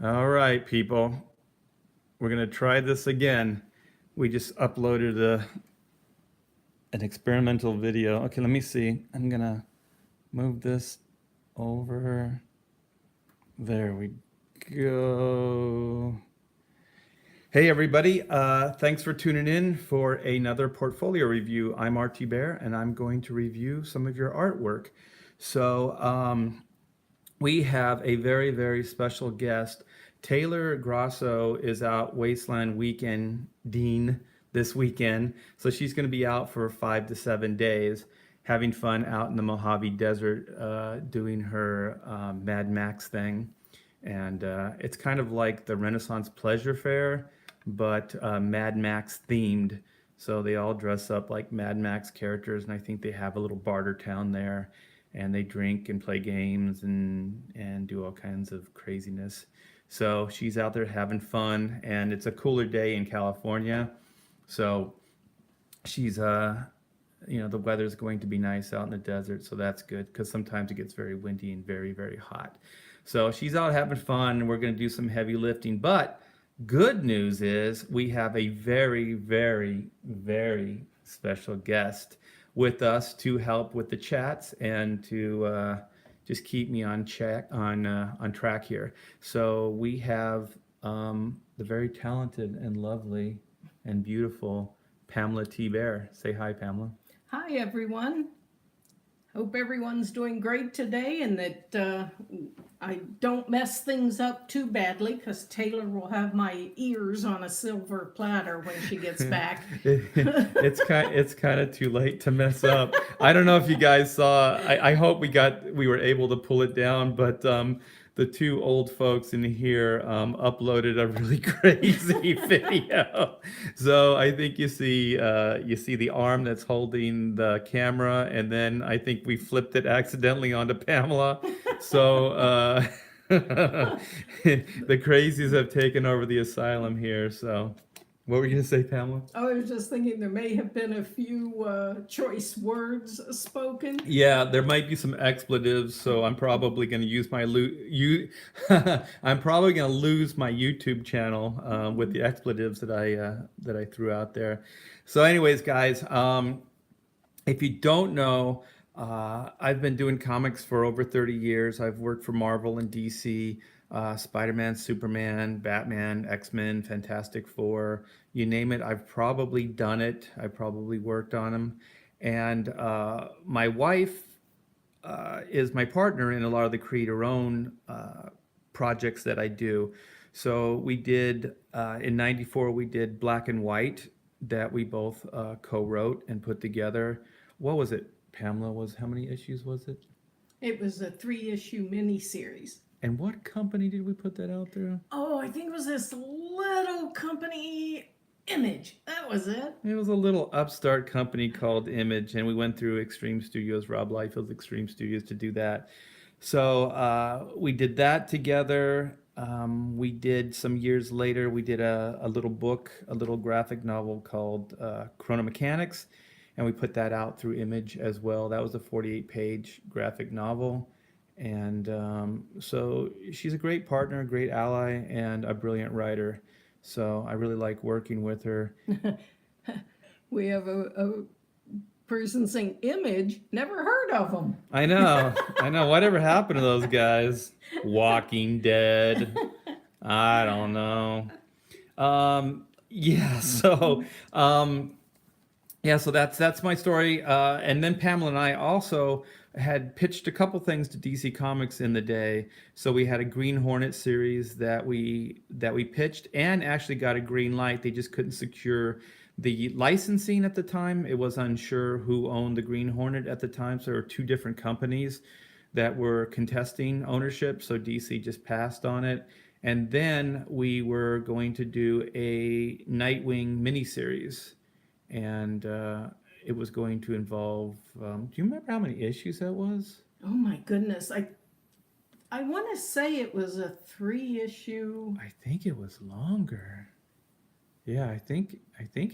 All right, people. We're going to try this again. We just uploaded an experimental video. Okay, let me see. I'm going to move this over. There we go. Hey, everybody. Thanks for tuning in for another portfolio review. I'm RT Bear, and I'm going to review some of your artwork. So, we have a very, very special guest. Taylor Grosso is out Wasteland Weekend Dean this weekend. So she's going to be out for 5 to 7 days, having fun out in the Mojave Desert, doing her Mad Max thing. And it's kind of like the Renaissance Pleasure Fair, but Mad Max themed. So they all dress up like Mad Max characters, and I think they have a little barter town there, and they drink and play games and do all kinds of craziness. So she's out there having fun, and it's a cooler day in California. So she's the weather's going to be nice out in the desert, so that's good because sometimes it gets very windy and very, very hot. So she's out having fun, and we're going to do some heavy lifting. But good news is we have a very, very, very special guest with us to help with the chats and to just keep me on track here. So we have the very talented and lovely and beautiful Pamela T. Bear. Say hi, Pamela. Hi, everyone. Hope everyone's doing great today and that I don't mess things up too badly because Taylor will have my ears on a silver platter when she gets back. It's kind of too late to mess up. I don't know if you guys saw. I hope we were able to pull it down, but the two old folks in here uploaded a really crazy video. So I think you see the arm that's holding the camera, and then I think we flipped it accidentally onto Pamela. So the crazies have taken over the asylum here. So what were you gonna say, Pamela? I was just thinking there may have been a few choice words spoken. Yeah, there might be some expletives, so I'm probably going to use my I'm probably going to lose my YouTube channel with the expletives that I threw out there. So, anyways, guys, if you don't know, I've been doing comics for over 30 years. I've worked for Marvel and DC, Spider-Man, Superman, Batman, X-Men, Fantastic Four, you name it. I've probably done it. I probably worked on them. And my wife is my partner in a lot of the creator-owned projects that I do. So we did in '94 we did Black and White that we both co-wrote and put together. What was it, Pamela? Was how many issues was it? It was a 3-issue miniseries. And what company did we put that out through? Oh, I think it was this little company, Image. That was it. It was a little upstart company called Image, and we went through Extreme Studios, Rob Liefeld's Extreme Studios, to do that. So we did that together. We did some years later, we did a little book, a little graphic novel called Chrono Mechanics, and we put that out through Image as well. That was a 48-page graphic novel. And so she's a great partner, a great ally, and a brilliant writer. So I really like working with her. We have a person saying Image. Never heard of them. I know, I know. Whatever happened to those guys? Walking Dead. I don't know. Yeah. So that's my story. And then Pamela and I also had pitched a couple things to DC Comics in the day. So we had a Green Hornet series that we pitched and actually got a green light. They just couldn't secure the licensing at the time. It was unsure who owned the Green Hornet at the time. So there were two different companies that were contesting ownership. So DC just passed on it. And then we were going to do a Nightwing miniseries, and it was going to involve. Do you remember how many issues that was? Oh my goodness. I want to say it was a 3-issue. I think it was longer. Yeah, I think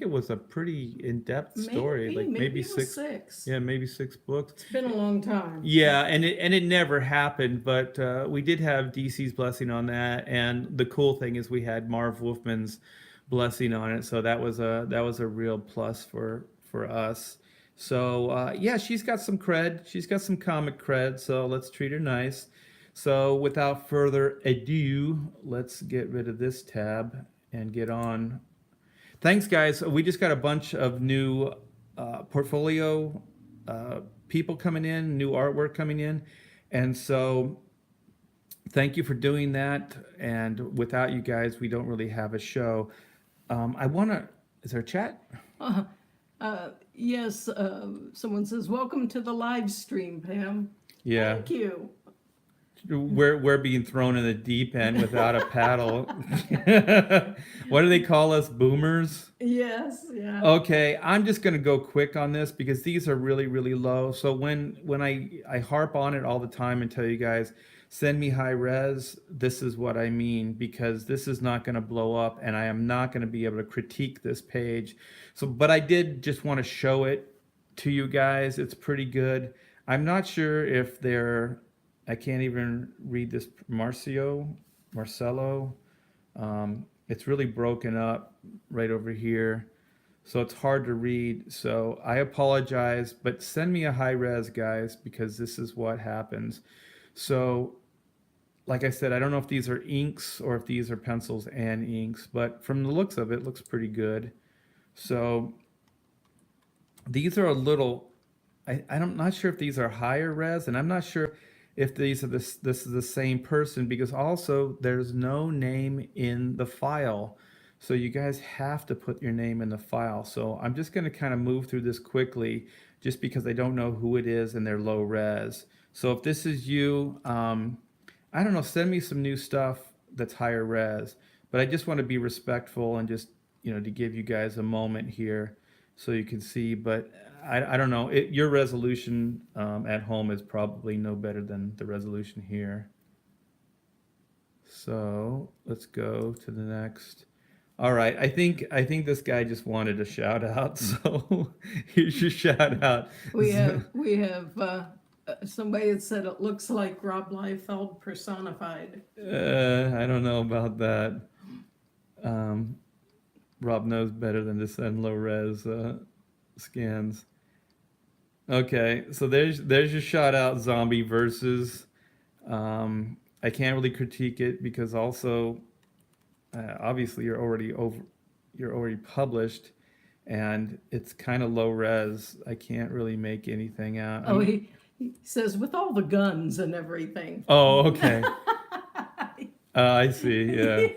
it was a pretty in-depth story, Maybe, like maybe maybe it was six, 6. yeah, maybe 6 books. It's been a long time. Yeah, and it never happened, but we did have DC's blessing on that, and the cool thing is we had Marv Wolfman's blessing on it, so that was a real plus for us. So yeah, she's got some cred, she's got some comic cred, so let's treat her nice. So without further ado, let's get rid of this tab and get on. Thanks, guys. We just got a bunch of new portfolio people coming in, new artwork coming in. And so thank you for doing that. And without you guys, we don't really have a show. I want to, is there a chat? Yes, someone says, welcome to the live stream, Pam. Yeah. Thank you. We're being thrown in the deep end without a paddle. What do they call us? Boomers? Yes, yeah. Okay, I'm just gonna go quick on this because these are really, really low. So when I harp on it all the time and tell you guys, send me high res, this is what I mean, because this is not gonna blow up and I am not gonna be able to critique this page. So, but I did just want to show it to you guys. It's pretty good. I'm not sure if they're, I can't even read this, Marcello. It's really broken up right over here. So it's hard to read. So I apologize, but send me a high res, guys, because this is what happens. So, like I said, I don't know if these are inks or if these are pencils and inks, but from the looks of it, it looks pretty good. So these are a little, I'm not sure if these are higher res, and I'm not sure if these are this is the same person because also there's no name in the file. So you guys have to put your name in the file. So I'm just going to kind of move through this quickly just because I don't know who it is and they're low res. So if this is you, I don't know, send me some new stuff that's higher res. But I just want to be respectful and just, to give you guys a moment here so you can see. But I don't know. Your resolution at home is probably no better than the resolution here. So let's go to the next. All right, I think this guy just wanted a shout out, so here's your shout out. We have somebody that said it looks like Rob Liefeld personified. I don't know about that. Um, Rob knows better than to send low res scans. Okay, so there's your shout out, zombie versus. I can't really critique it because also, obviously you're already published, and it's kind of low res. I can't really make anything out. Oh, he says with all the guns and everything. Oh, okay. I see. Yeah.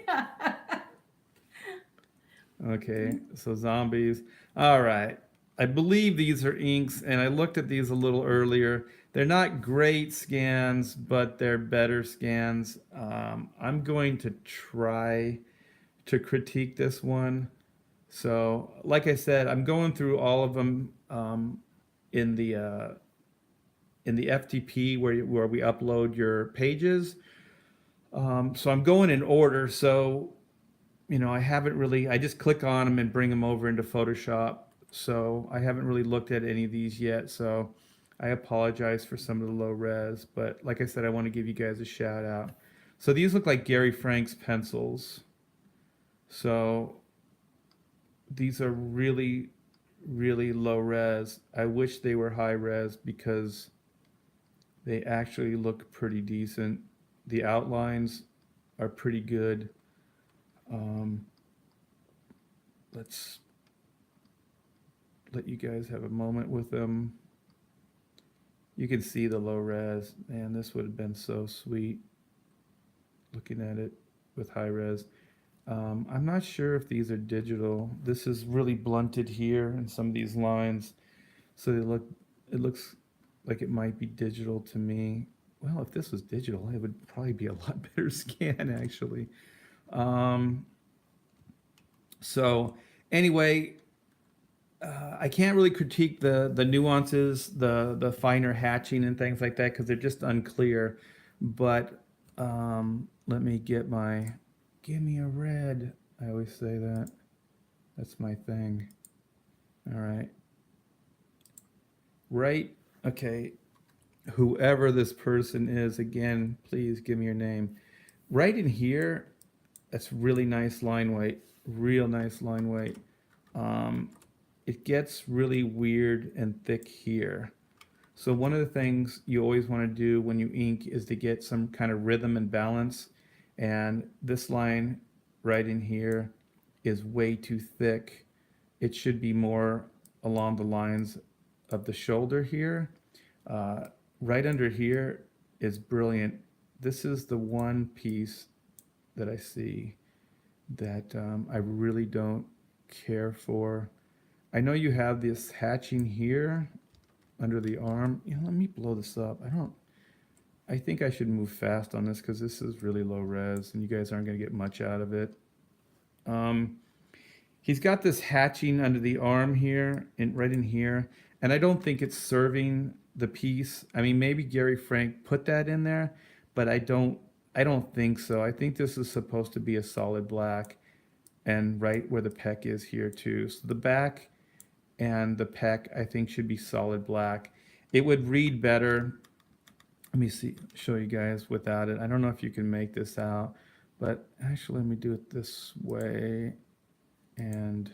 Okay. So zombies. All right. I believe these are inks, and I looked at these a little earlier. They're not great scans, but they're better scans. I'm going to try to critique this one. So, like I said, I'm going through all of them in the uh, in the FTP where we upload your pages. So I'm going in order. So I haven't really. I just click on them and bring them over into Photoshop. So I haven't really looked at any of these yet. So I apologize for some of the low res, but like I said, I want to give you guys a shout out. So these look like Gary Frank's pencils. So these are really, really low res. I wish they were high res because they actually look pretty decent. The outlines are pretty good. Let's let you guys have a moment with them. You can see the low res. Man, this would have been so sweet looking at it with high res. I'm not sure if these are digital. This is really blunted here in some of these lines. So it looks like it might be digital to me. Well, if this was digital, it would probably be a lot better scan actually. So anyway, I can't really critique the nuances, the finer hatching and things like that because they're just unclear. But let me give me a red. I always say that. That's my thing. All right. Right. Okay. Whoever this person is, again, please give me your name. Right in here, that's really nice line weight. Real nice line weight. Um, it gets really weird and thick here. So one of the things you always want to do when you ink is to get some kind of rhythm and balance. And this line right in here is way too thick. It should be more along the lines of the shoulder here. Uh, right under here is brilliant. This is the one piece that I see that I really don't care for. I know you have this hatching here under the arm. Let me blow this up. I think I should move fast on this because this is really low res and you guys aren't going to get much out of it. Um, he's got this hatching under the arm here and right in here, and I don't think it's serving the piece. I mean, maybe Gary Frank put that in there, but I don't think so. I think this is supposed to be a solid black, and right where the peck is here too. So the back and the peck I think should be solid black. It would read better. Let me show you guys without it. I don't know if you can make this out, but actually let me do it this way, and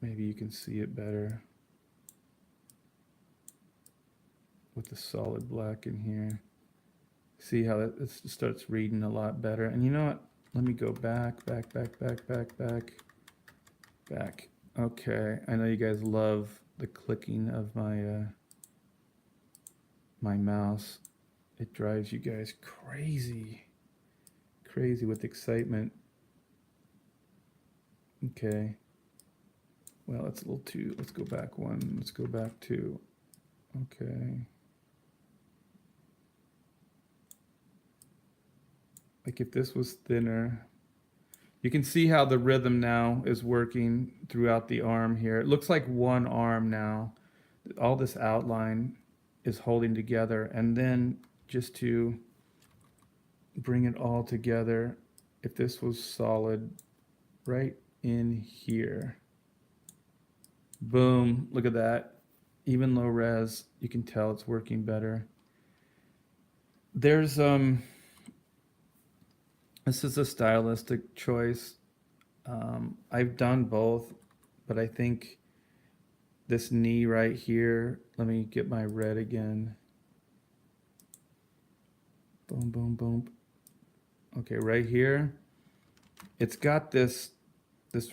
maybe you can see it better with the solid black in here. See how it starts reading a lot better. And you know what? Let me go back. Okay, I know you guys love the clicking of my mouse. It drives you guys crazy with excitement. Okay. Well, it's a little too, let's go back one, let's go back two. Okay. Like if this was thinner, you can see how the rhythm now is working throughout the arm here. It looks like one arm now. All this outline is holding together. And then just to bring it all together, if this was solid right in here, boom, look at that. Even low res, you can tell it's working better. There's this is a stylistic choice. I've done both, but I think this knee right here, let me get my red again. Boom, boom, boom. Okay, right here, it's got this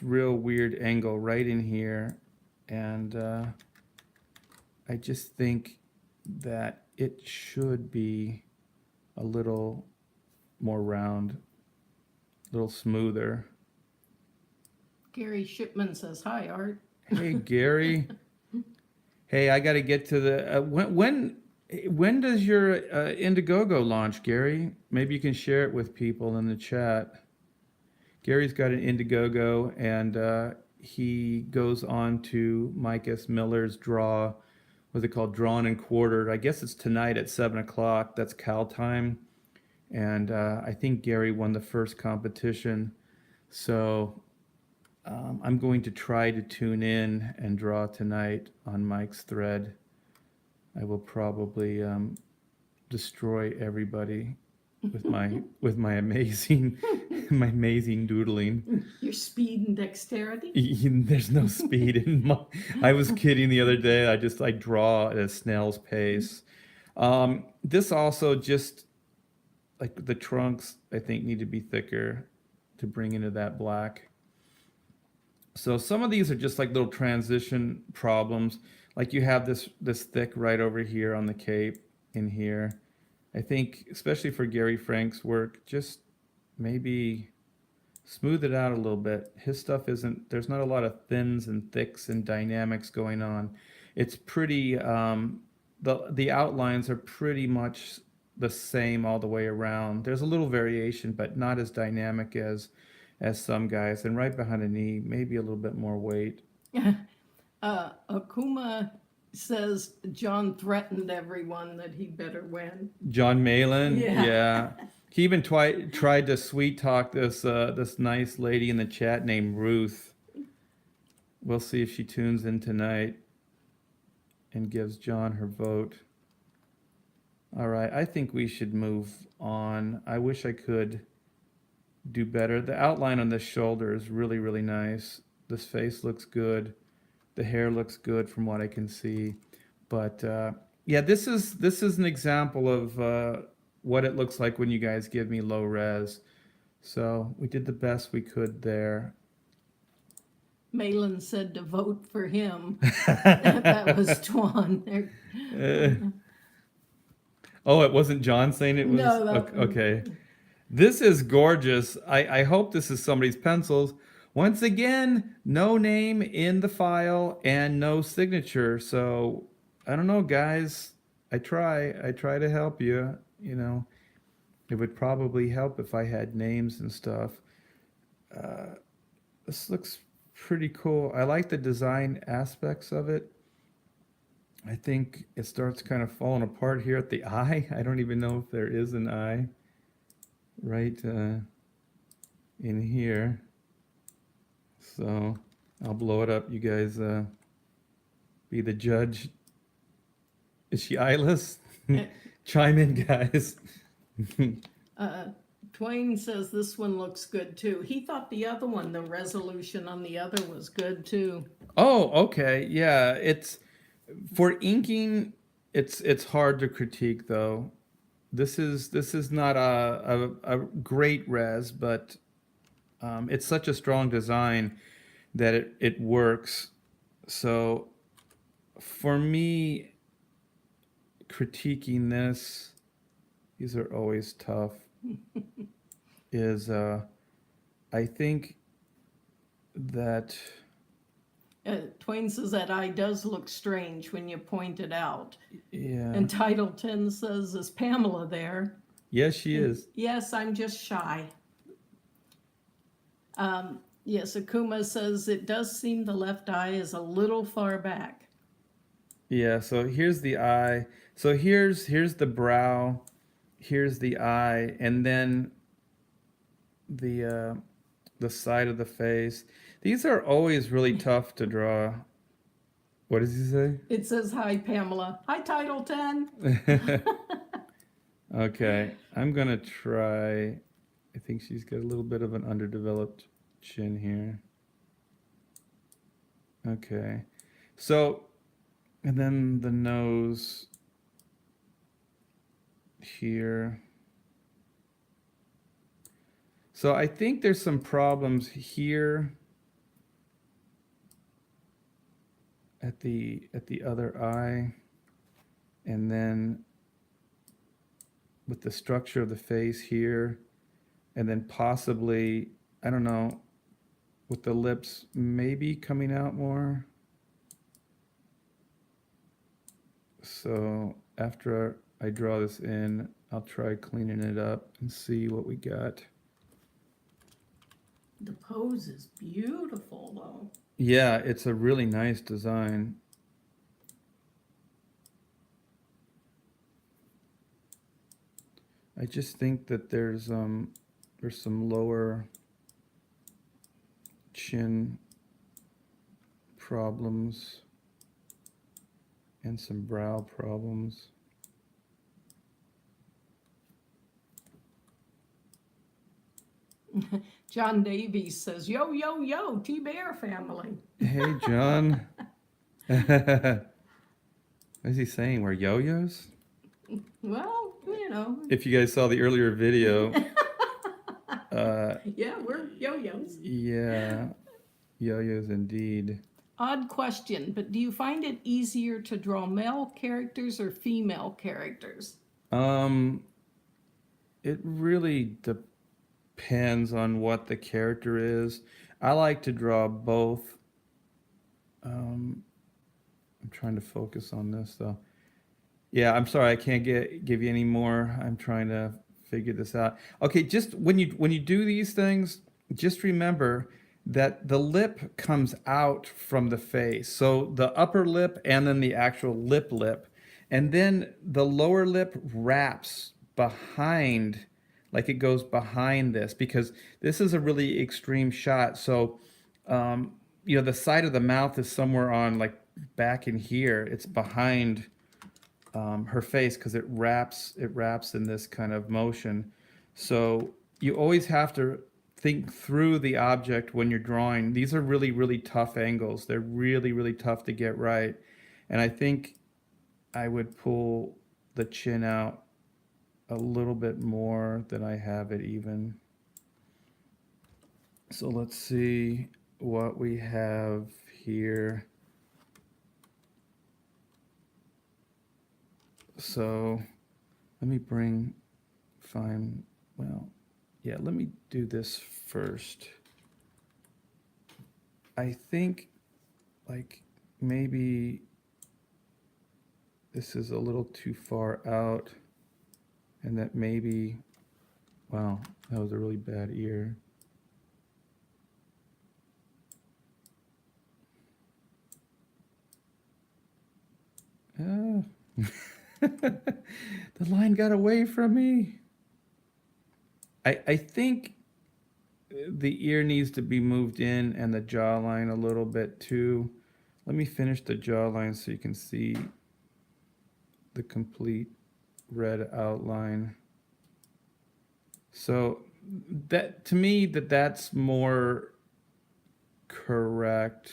real weird angle right in here, and I just think that it should be a little more round, a little smoother. Gary Shipman says, "Hi, Art." Hey, Gary. Hey, I got to get to the when does your Indiegogo launch, Gary? Maybe you can share it with people in the chat. Gary's got an Indiegogo, and he goes on to Mike S. Miller's draw. What's it called? Drawn and Quartered. I guess it's tonight at 7 o'clock. That's Cal time. And I think Gary won the first competition. So I'm going to try to tune in and draw tonight on Mike's thread. I will probably destroy everybody with my amazing doodling. Your speed and dexterity. There's no speed in my. I was kidding the other day. I draw at a snail's pace. This also just like the trunks, I think, need to be thicker to bring into that black. So some of these are just like little transition problems. Like you have this thick right over here on the cape in here. I think, especially for Gary Frank's work, just maybe smooth it out a little bit. His stuff there's not a lot of thins and thicks and dynamics going on. It's pretty, the outlines are pretty much the same all the way around. There's a little variation, but not as dynamic as some guys. And right behind the knee, maybe a little bit more weight. Akuma says John threatened everyone that he better win. John Malin, Yeah. yeah. He even tried to sweet talk this nice lady in the chat named Ruth. We'll see if she tunes in tonight and gives John her vote. All right, I think we should move on. I wish I could do better. The outline on this shoulder is really, really nice. This face looks good. The hair looks good from what I can see. But yeah, this is an example of what it looks like when you guys give me low res. So we did the best we could there. Malin said to vote for him. That was Twan. Oh, it wasn't John saying it was? No, that, okay. This is gorgeous. I hope this is somebody's pencils. Once again, no name in the file and no signature. So I don't know, guys. I try to help you. You know, it would probably help if I had names and stuff. This looks pretty cool. I like the design aspects of it. I think it starts kind of falling apart here at the eye. I don't even know if there is an eye right in here. So I'll blow it up. You guys be the judge. Is she eyeless? Chime in, guys. Twain says this one looks good too. He thought the other one, the resolution on the other was good too. Oh, okay. Yeah, it's for inking, it's hard to critique though. This is not a great res, but it's such a strong design that it works. So for me, critiquing this, these are always tough, is I think that Twain says that eye does look strange when you point it out. yeah. And Title 10 says, is Pamela there? Yes, she is. Yes, I'm just shy. Yes, Akuma says it does seem the left eye is a little far back. Yeah, so here's the eye. So here's the brow, here's the eye, and then the side of the face. These are always really tough to draw. What does he say? It says, hi, Pamela. Hi, Title 10. Okay, I'm gonna try. I think she's got a little bit of an underdeveloped chin here. Okay, so, and then the nose here. So I think there's some problems here at the other eye, and then with the structure of the face here, and then possibly, I don't know, with the lips maybe coming out more. So after I draw this in, I'll try cleaning it up and see what we got. The pose is beautiful, though. Yeah, it's a really nice design. I just think that there's some lower chin problems and some brow problems. John Davies says, yo, yo, yo, T-Bear family. Hey, John. What is he saying? We're yo-yos? Well, you know. If you guys saw the earlier video. Yeah, we're yo-yos. Yeah, yo-yos indeed. Odd question, but do you find it easier to draw male characters or female characters? It really depends on what the character is. I like to draw both. I'm trying to focus on this though. Yeah, I'm sorry, I can't give you any more. I'm trying to figure this out. Okay, just when you do these things, just remember that the lip comes out from the face. So the upper lip and then the actual lip. And then the lower lip wraps behind, like it goes behind this, because this is a really extreme shot. So, the side of the mouth is somewhere on like back in here. It's behind her face because it wraps in this kind of motion. So you always have to think through the object when you're drawing. These are really, really tough angles. They're really, really tough to get right. And I think I would pull the chin out a little bit more than I have it even. So let's see what we have here. So let me let me do this first. I think like maybe this is a little too far out, and that maybe, wow, that was a really bad ear. Ah. The line got away from me. I think the ear needs to be moved in and the jawline a little bit too. Let me finish the jawline so you can see the complete red outline. So that, to me, that's more correct.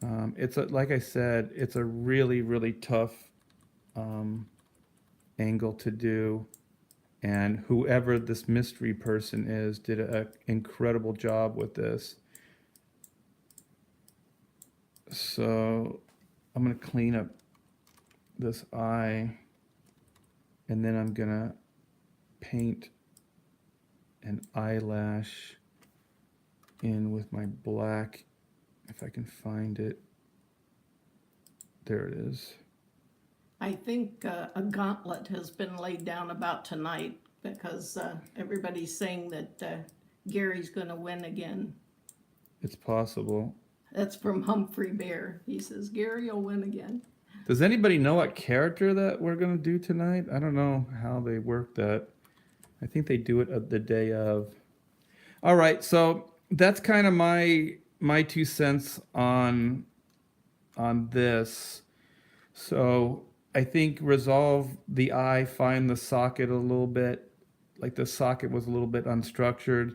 Like I said, it's a really, really tough angle to do, and whoever this mystery person is did an incredible job with this. So I'm gonna clean up this eye, and then I'm gonna paint an eyelash in with my black, if I can find it. There it is. I think a gauntlet has been laid down about tonight because everybody's saying that Gary's going to win again. It's possible. That's from Humphrey Bear. He says Gary will win again. Does anybody know what character that we're going to do tonight? I don't know how they work that. I think they do it the day of. All right, so that's kind of my 2 cents on this. So I think resolve the eye, find the socket a little bit, like the socket was a little bit unstructured.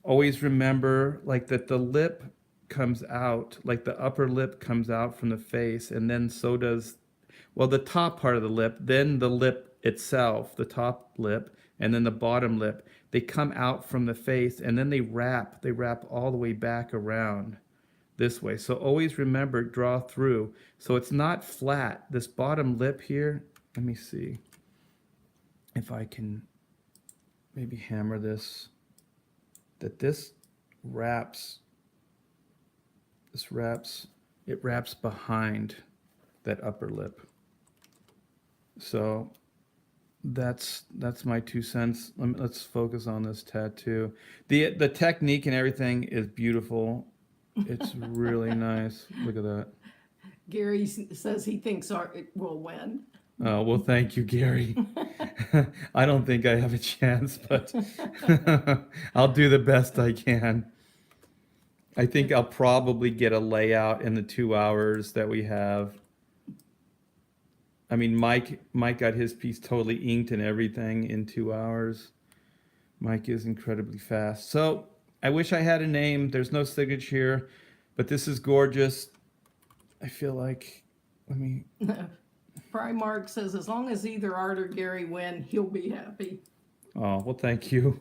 Always remember like that the lip comes out, like the upper lip comes out from the face, and then so does, well, the top part of the lip, then the lip itself, the top lip, and then the bottom lip. They come out from the face, and then they wrap all the way back around this way. So always remember, draw through. So it's not flat. This bottom lip here, let me see if I can maybe hammer this, that this wraps, it wraps behind that upper lip. So that's my 2 cents. Let's focus on this tattoo. The technique and everything is beautiful. It's really nice. Look at that. Gary says he thinks Art will win. Oh, well, thank you, Gary. I don't think I have a chance, but I'll do the best I can. I think I'll probably get a layout in the 2 hours that we have. I mean, Mike got his piece totally inked and everything in 2 hours. Mike is incredibly fast. So I wish I had a name. There's no signature here, but this is gorgeous. I feel like, let me. Primark says as long as either Art or Gary win, he'll be happy. Oh, well, thank you.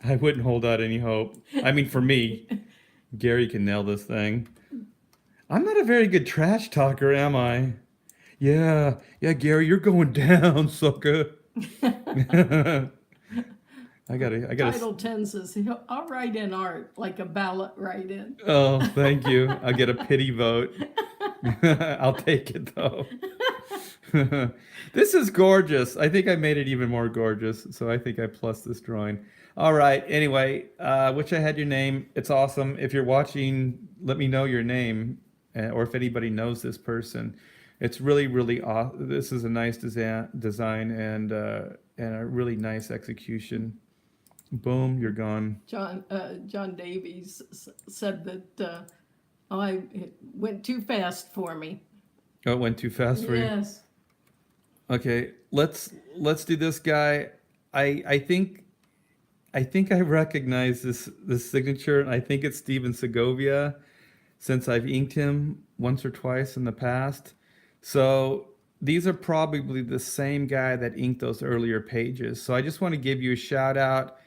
I wouldn't hold out any hope. I mean, for me, Gary can nail this thing. I'm not a very good trash talker, am I? Yeah, Gary, you're going down, sucker. I gotta. Title 10 says, I'll write in Art, like a ballot write-in. Oh, thank you. I'll get a pity vote. I'll take it, though. This is gorgeous. I think I made it even more gorgeous, so I think I plus this drawing. All right, anyway, wish I had your name. It's awesome. If you're watching, let me know your name, or if anybody knows this person. It's really, really awesome. This is a nice design and a really nice execution. Boom, you're gone. John Davies said that it went too fast for me. Oh, it went too fast for you. Yes. Okay, let's do this guy. I think I recognize this signature, and I think it's Steven Segovia, since I've inked him once or twice in the past. So these are probably the same guy that inked those earlier pages. So I just want to give you a shout out.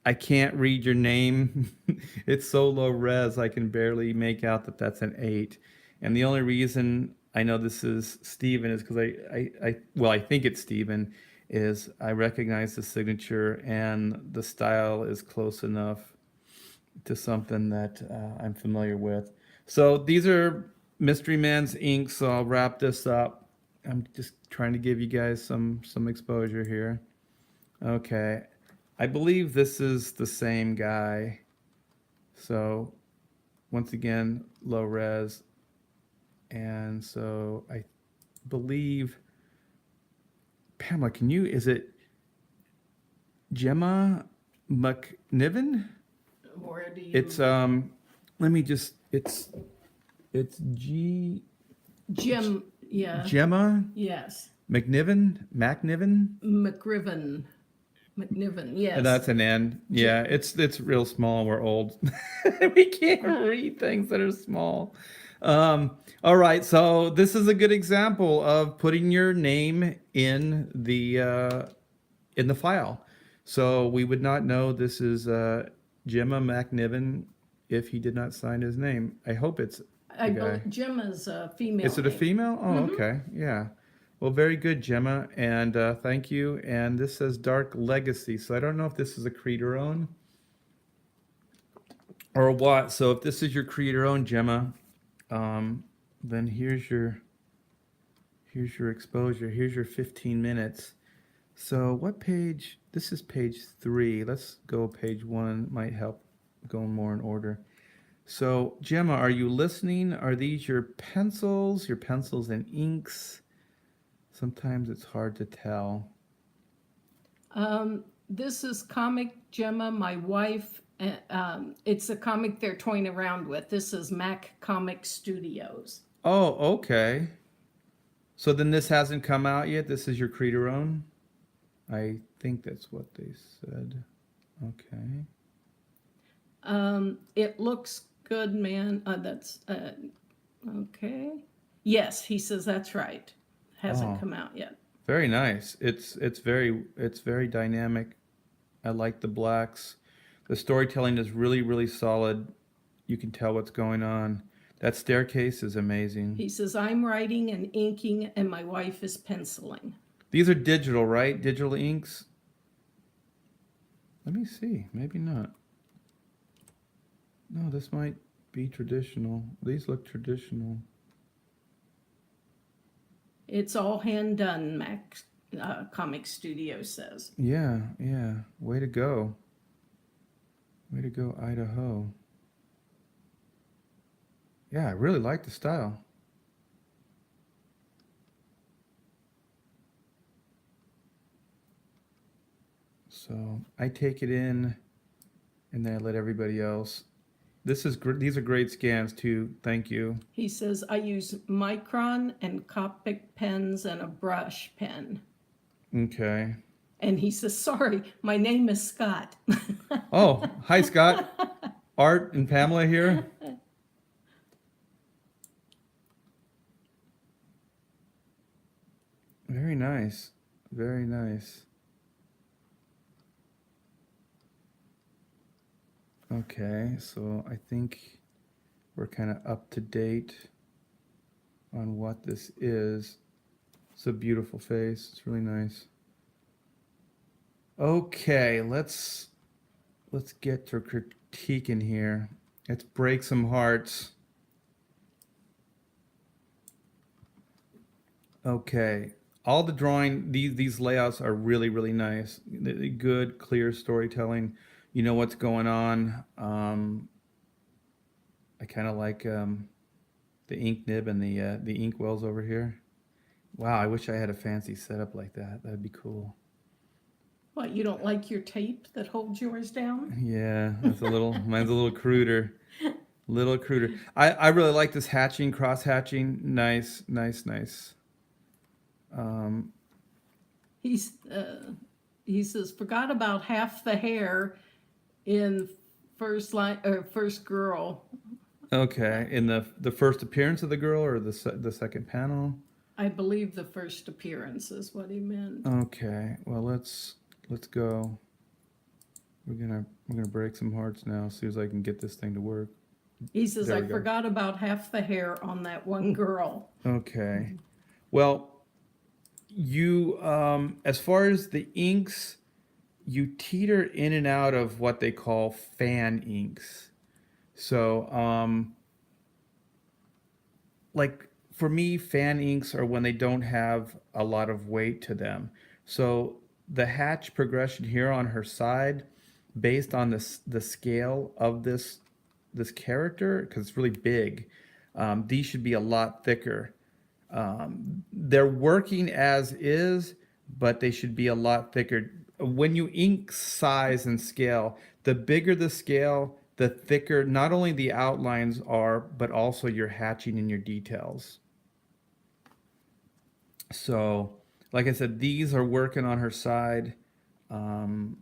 I can't read your name. It's so low res, I can barely make out that that's an 8. And the only reason I know this is Steven is because well, I think it's Steven, is I recognize the signature and the style is close enough to something that I'm familiar with. So these are Mystery Man's inks, so I'll wrap this up. I'm just trying to give you guys some exposure here. Okay. I believe this is the same guy. So once again, low res. And so I believe Pamela, is it Gemma McNiven? Where do you? It's let me just it's G Jim. Yeah. Gemma Yes. McNiven? McNiven. Yes. And that's an N. Yeah, it's real small. We're old. We can't read things that are small. All right, so this is a good example of putting your name in the file. So we would not know this is Gemma McNiven if he did not sign his name. I hope it's I the guy. believe Gemma's a female. Is it a name. female? Oh, okay. Yeah. Well, very good, Gemma, and thank you. And this says Dark Legacy, so I don't know if this is a creator own or what. So if this is your creator own, Gemma, then here's your exposure. Here's your 15 minutes. So what page? This is page 3. Let's go page 1. Might help going more in order. So Gemma, are you listening? Are these your pencils? Your pencils and inks? Sometimes it's hard to tell. This is comic Gemma, my wife. It's a comic they're toying around with. This is Mac Comic Studios. Oh, okay. So then this hasn't come out yet? This is your creator own? I think that's what they said. Okay. It looks good, man. That's okay. Yes, he says that's right. Hasn't come out yet. Very nice. It's very dynamic. I like the blacks. The storytelling is really, really solid. You can tell what's going on. That staircase is amazing. He says I'm writing and inking and my wife is penciling. These are digital, right? Digital inks? Let me see. Maybe not. No, this might be traditional. These look traditional. It's all hand done, Mac Comic Studio says. Yeah. Way to go. Way to go, Idaho. Yeah, I really like the style. So I take it in and then I let everybody else. These are great scans too. Thank you. He says I use Micron and Copic pens and a brush pen. Okay. And he says, sorry, my name is Scott. Oh, hi, Scott. Art and Pamela here. Very nice. Very nice. Okay, so I think we're kind of up to date on what this is. It's a beautiful face. It's really nice. Okay, let's get to critiquing here. Let's break some hearts. Okay, all the drawing, these layouts are really, really nice. Good, clear storytelling. You know what's going on. I kind of like the ink nib and the ink wells over here. Wow, I wish I had a fancy setup like that. That'd be cool. What, you don't like your tape that holds yours down? Yeah, mine's a little cruder. Little cruder. I really like this hatching, cross hatching. Nice, nice, nice. Um, He's he says forgot about half the hair in first girl. okay, in the first appearance of the girl or the second panel? I believe the first appearance is what he meant. Okay, well let's go. We're gonna break some hearts now as soon as I can get this thing to work. He says There I we go. forgot about half the hair on that one girl. Okay. Well, you as far as the inks, you teeter in and out of what they call fan inks. So, like for me, fan inks are when they don't have a lot of weight to them. So the hatch progression here on her side, based on the scale of this character, because it's really big, these should be a lot thicker. They're working as is, but they should be a lot thicker. When you ink size and scale, the bigger the scale, the thicker not only the outlines are, but also your hatching and your details. So, like I said, these are working on her side, um,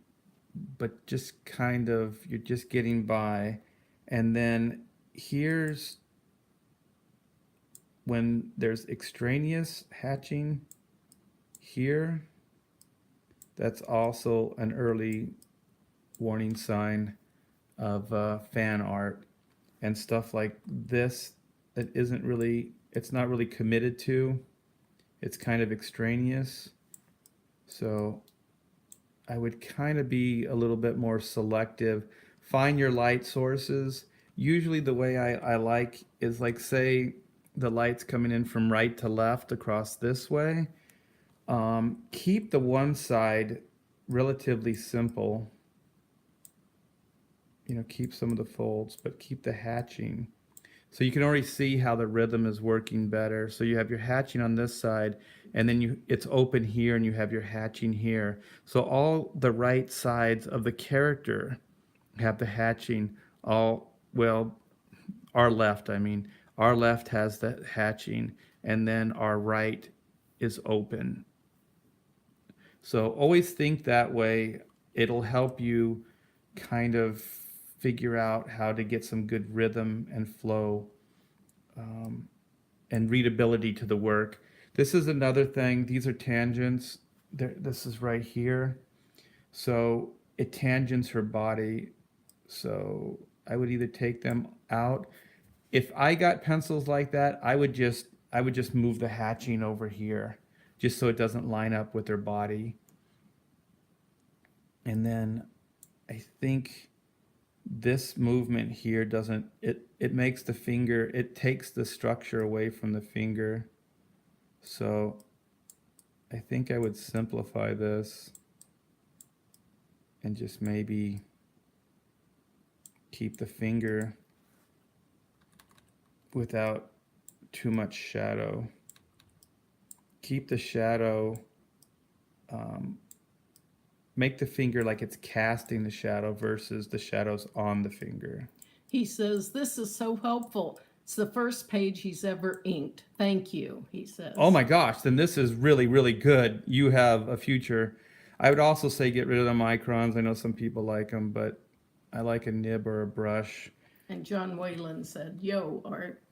but just kind of, you're just getting by. And then here's when there's extraneous hatching here. That's also an early warning sign of fan art and stuff like this that isn't really, it's not really committed to. It's kind of extraneous. So I would kind of be a little bit more selective. Find your light sources. Usually the way I like is like, say the light's coming in from right to left across this way. Keep the one side relatively simple. Keep some of the folds, but keep the hatching. So you can already see how the rhythm is working better. So you have your hatching on this side, and then it's open here, and you have your hatching here. So all the right sides of the character have the hatching. Well, our left, I mean, our left has the hatching, and then our right is open. So always think that way. It'll help you kind of figure out how to get some good rhythm and flow, and readability to the work. This is another thing. These are tangents. This is right here. So it tangents her body. So I would either take them out. If I got pencils like that, I would just move the hatching over here, just so it doesn't line up with her body. And then I think this movement here doesn't, it makes the finger, it takes the structure away from the finger. So I think I would simplify this and just maybe keep the finger without too much shadow. Keep the shadow, make the finger like it's casting the shadow versus the shadows on the finger. He says this is so helpful. It's the first page he's ever inked. Thank you, he says. Oh my gosh, then this is really, really good. You have a future. I would also say get rid of the microns. I know some people like them, but I like a nib or a brush. And John Whalen said, "Yo, Art."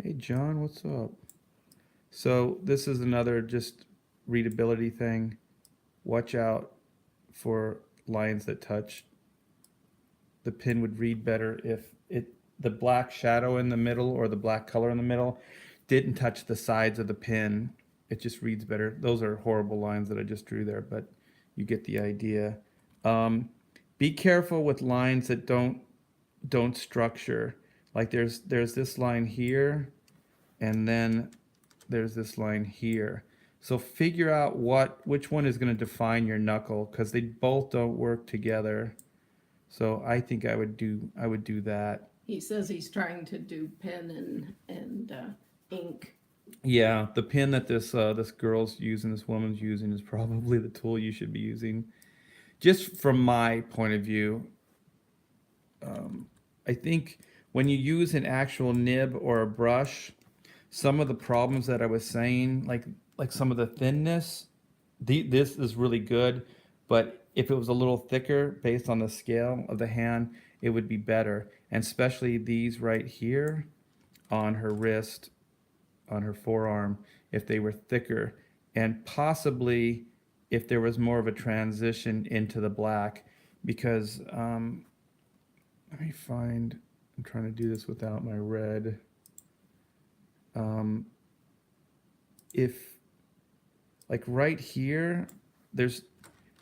Hey, John, what's up? So this is another just readability thing. Watch out for lines that touch. The pen would read better if the black shadow in the middle or the black color in the middle didn't touch the sides of the pen. It just reads better. Those are horrible lines that I just drew there, but you get the idea. Be careful with lines that don't structure. Like there's this line here, and then there's this line here. So figure out which one is going to define your knuckle, because they both don't work together. So I think I would do that. He says he's trying to do pen and ink Yeah, the pin that this girl's using, this woman's using, is probably the tool you should be using. Just from my point of view, I think when you use an actual nib or a brush, some of the problems that I was saying, like some of the thinness, this is really good, but if it was a little thicker based on the scale of the hand, it would be better. And especially these right here on her wrist, on her forearm, if they were thicker, and possibly if there was more of a transition into the black, because let me find. I'm trying to do this without my red. Um, if like right here, there's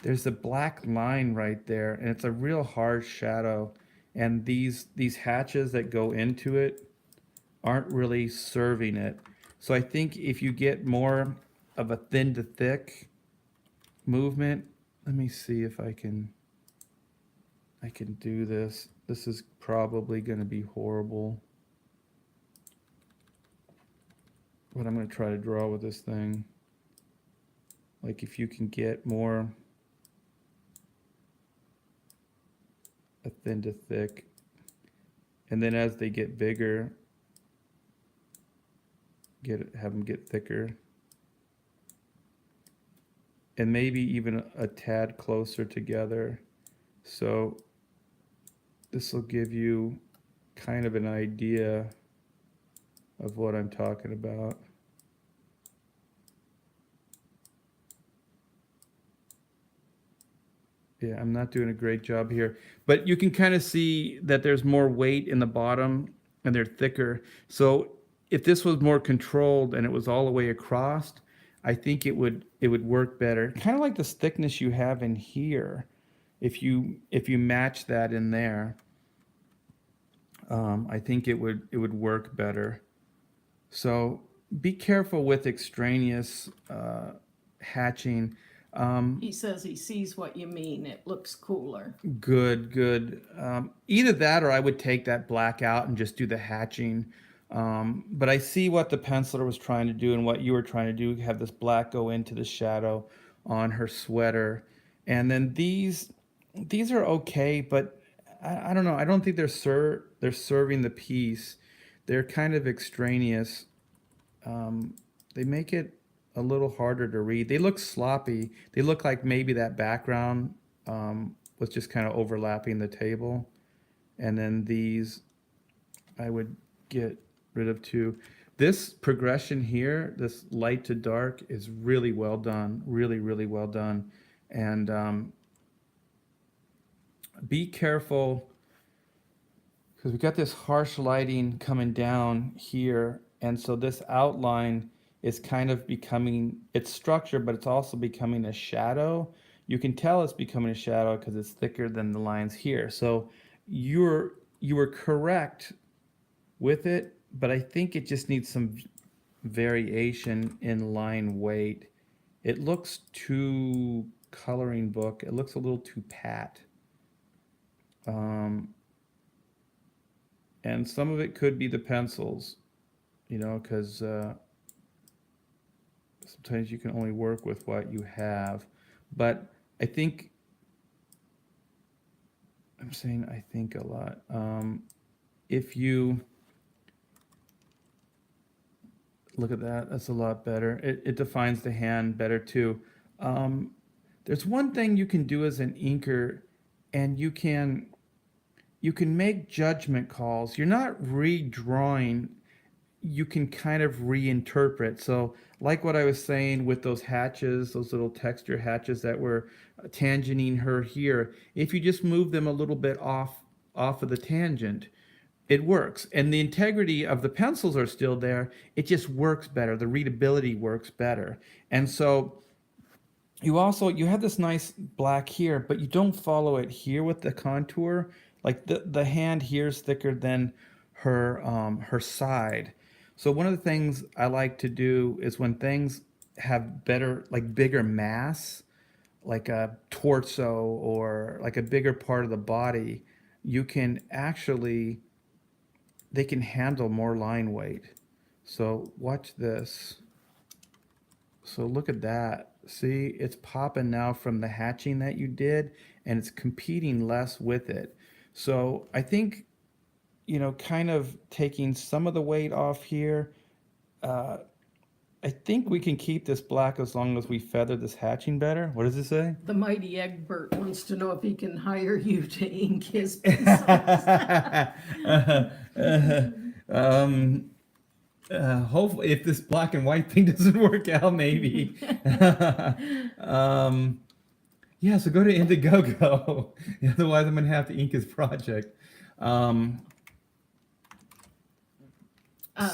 there's a black line right there, and it's a real hard shadow, and these hatches that go into it aren't really serving it. So I think if you get more of a thin to thick movement, let me see if I can do this. This is probably going to be horrible, but I'm going to try to draw with this thing. Like if you can get more a thin to thick, and then as they get bigger, have them get thicker, and maybe even a tad closer together. So this will give you kind of an idea of what I'm talking about. Yeah, I'm not doing a great job here, but you can kind of see that there's more weight in the bottom and they're thicker. So if this was more controlled and it was all the way across, I think it would work better. Kind of like this thickness you have in here. If you match that in there, I think it would work better. So be careful with extraneous hatching. He says he sees what you mean. It looks cooler. Good, good. Either that or I would take that black out and just do the hatching. But I see what the penciler was trying to do and what you were trying to do, have this black go into the shadow on her sweater. And then these are okay, but I don't know. I don't think they're serving the piece. They're kind of extraneous. They make it a little harder to read. They look sloppy. They look like maybe that background was just kind of overlapping the table. And then these I would get rid of too. This progression here, this light to dark, is really well done. Really, really well done. And be careful because we got this harsh lighting coming down here, and so this outline is kind of becoming its structure, but it's also becoming a shadow. You can tell it's becoming a shadow because it's thicker than the lines here. So you were correct with it, but I think it just needs some variation in line weight. It looks too coloring book. It looks a little too pat. Um, and some of it could be the pencils, because sometimes you can only work with what you have. But I think I'm saying I think a lot. If you look at that, that's a lot better. It defines the hand better too. Um, there's one thing you can do as an inker, and you can make judgment calls. You're not redrawing, you can kind of reinterpret. So, like what I was saying with those hatches, those little texture hatches that were tangenting her here, if you just move them a little bit off of the tangent, it works. And the integrity of the pencils are still there. It just works better. The readability works better. And so you have this nice black here, but you don't follow it here with the contour. Like the hand here is thicker than her side. So one of the things I like to do is when things have better, like bigger mass, like a torso or like a bigger part of the body, you can actually they can handle more line weight. So watch this. So look at that. See, it's popping now from the hatching that you did, and it's competing less with it. So I think, kind of taking some of the weight off here, uh, I think we can keep this black as long as we feather this hatching better. What does it say? The mighty Egbert wants to know if he can hire you to ink his pencils. um, hopefully, if this black and white thing doesn't work out, maybe. um, yeah, so go to Indiegogo. Otherwise, I'm gonna have to ink his project. Um,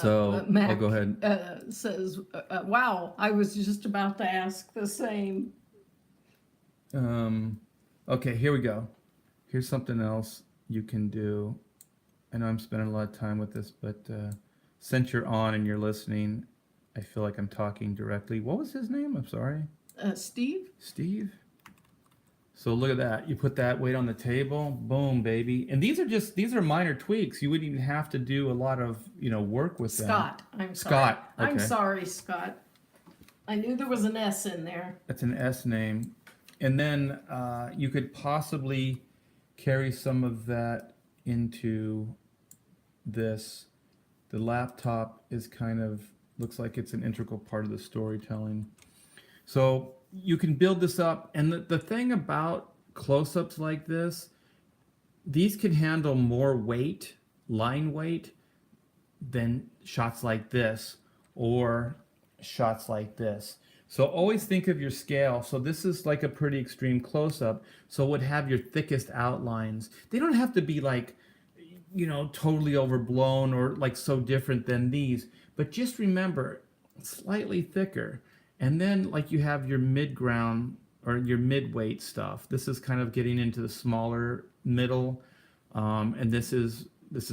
so, Mac go ahead. says, wow, I was just about to ask the same. Okay, here we go. Here's something else you can do. I know I'm spending a lot of time with this, but since you're on and you're listening, I feel like I'm talking directly. What was his name? I'm sorry. Steve? Steve? So look at that. You put that weight on the table, boom, baby. And these are minor tweaks. You wouldn't even have to do a lot of, work with them. Scott. I'm sorry. Scott. Okay. I'm sorry, Scott. I knew there was an S in there. That's an S name. And then you could possibly carry some of that into this. The laptop is looks like it's an integral part of the storytelling. So you can build this up. And the thing about close-ups like this, these can handle more weight, line weight, than shots like this or shots like this. So always think of your scale. So this is like a pretty extreme close-up. So it would have your thickest outlines. They don't have to be like, totally overblown or like so different than these. But just remember, slightly thicker. And then like you have your mid-ground or your mid-weight stuff. This is kind of getting into the smaller middle. And this is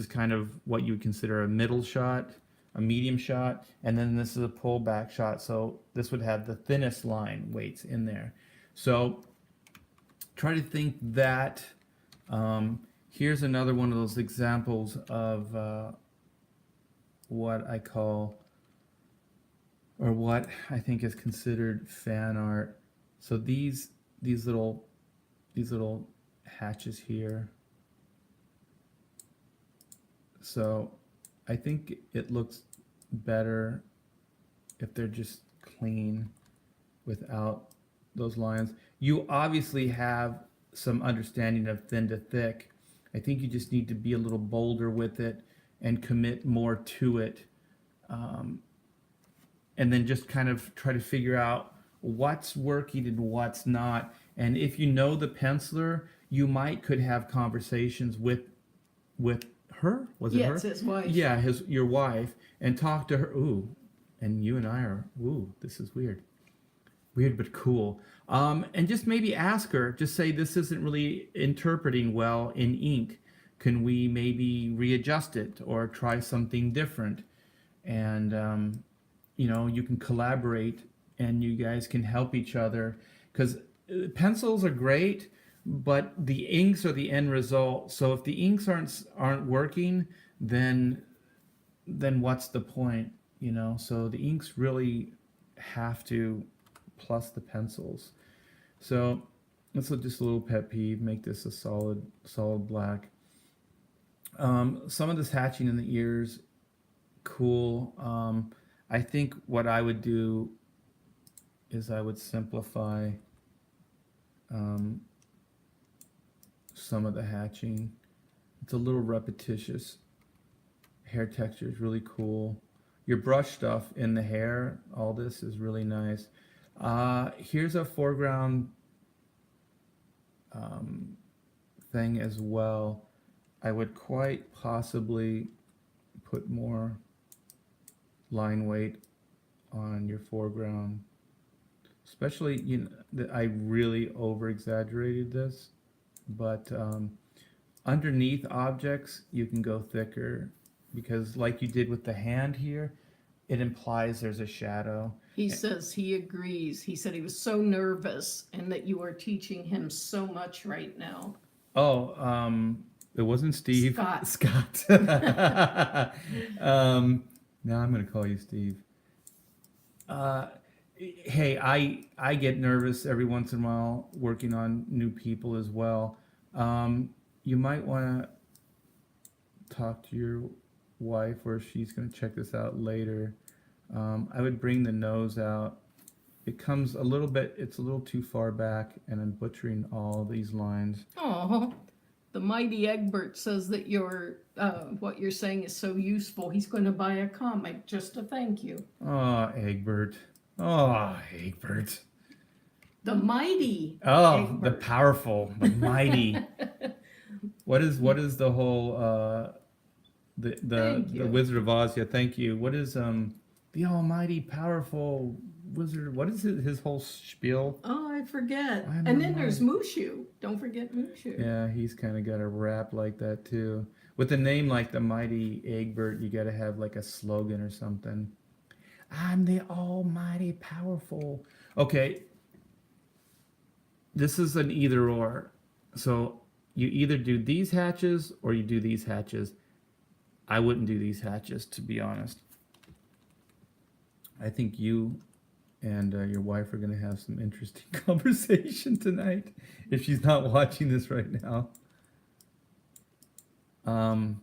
kind of what you would consider a middle shot, a medium shot, and then this is a pullback shot. So this would have the thinnest line weights in there. So try to think that. Here's another one of those examples of what I call, or what I think is considered fan art. So these little hatches here. So I think it looks better if they're just clean without those lines. You obviously have some understanding of thin to thick. I think you just need to be a little bolder with it and commit more to it. And then just kind of try to figure out what's working and what's not. And if you know the penciler, you could have conversations with her. Was it her? Yes, his wife. Yeah, your wife, and talk to her. Ooh, and you and I are. Ooh, this is weird. Weird but cool. And just maybe ask her. Just say this isn't really interpreting well in ink. Can we maybe readjust it or try something different? And you can collaborate and you guys can help each other, because pencils are great, but the inks are the end result. So if the inks aren't working, then what's the point? So the inks really have to plus the pencils. So let's look, just a little pet peeve, make this a solid black. Some of this hatching in the ears, cool. I think what I would do is I would simplify some of the hatching. It's a little repetitious. Hair texture is really cool. Your brush stuff in the hair, all this is really nice. Here's a foreground thing as well. I would quite possibly put more line weight on your foreground, especially that I really over exaggerated this, but underneath objects you can go thicker, because like you did with the hand here, it implies there's a shadow. He says he agrees. He said he was so nervous and that you are teaching him so much right now. Oh, it wasn't Steve. Scott. Scott. Now I'm going to call you Steve. Uh, hey, I get nervous every once in a while working on new people as well. Um, you might want to talk to your wife, or she's going to check this out later. I would bring the nose out. It comes a little bit, it's a little too far back, and I'm butchering all these lines. Oh, the mighty Egbert says that what you're saying is so useful. He's going to buy a comic just to thank you. Oh, Egbert. Oh, Egbert. The mighty Oh, the Egbert. powerful, the mighty. What is the whole Thank the you. Wizard of Oz? Yeah, thank you. What is the almighty powerful wizard? What is his whole spiel? Oh, I forget. I'm And the then there's mighty. Mushu. Don't forget Mushu. Yeah, he's kind of got a rap like that too. With a name like the mighty Egbert, you got to have like a slogan or something. I'm the almighty powerful. Okay, this is an either or. So you either do these hatches or you do these hatches. I wouldn't do these hatches, to be honest. I think you and your wife are going to have some interesting conversation tonight if she's not watching this right now. Um,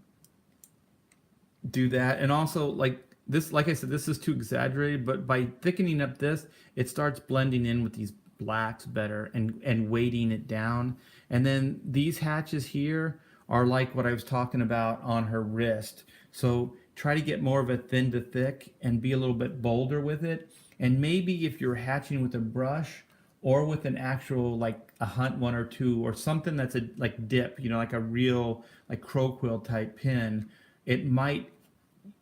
do that. And also, like this, like I said, this is too exaggerated, but by thickening up this, it starts blending in with these blacks better and weighting it down. And then these hatches here are like what I was talking about on her wrist. So try to get more of a thin to thick and be a little bit bolder with it. And maybe if you're hatching with a brush or with an actual like a hunt one or two or something that's a like dip, like a real like crow quill type pin, it might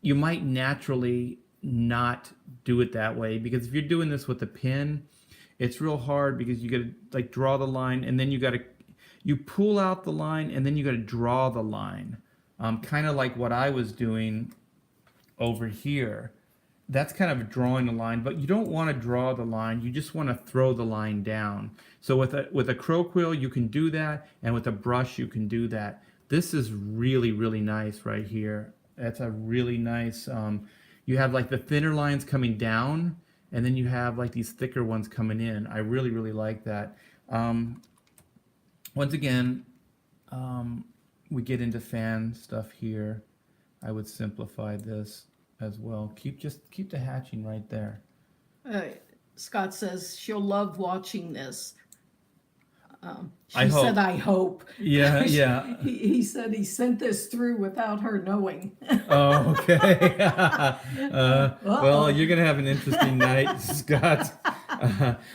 you might naturally not do it that way, because if you're doing this with a pin, it's real hard because you got to like draw the line, and then you pull out the line, and then you got to draw the line, kind of like what I was doing over here. That's kind of drawing the line, but you don't want to draw the line. You just want to throw the line down. So with a crow quill, you can do that, and with a brush, you can do that. This is really, really nice right here. That's a really nice. You have like the thinner lines coming down, and then you have like these thicker ones coming in. I really, really like that. Um, Once again, we get into fan stuff here. I would simplify this as well. Keep the hatching right there. Uh, Scott says she'll love watching this. I She said, hope. I hope. Yeah, yeah. He said he sent this through without her knowing. Oh, okay. Well, Uh-oh. you're gonna have an interesting night, Scott.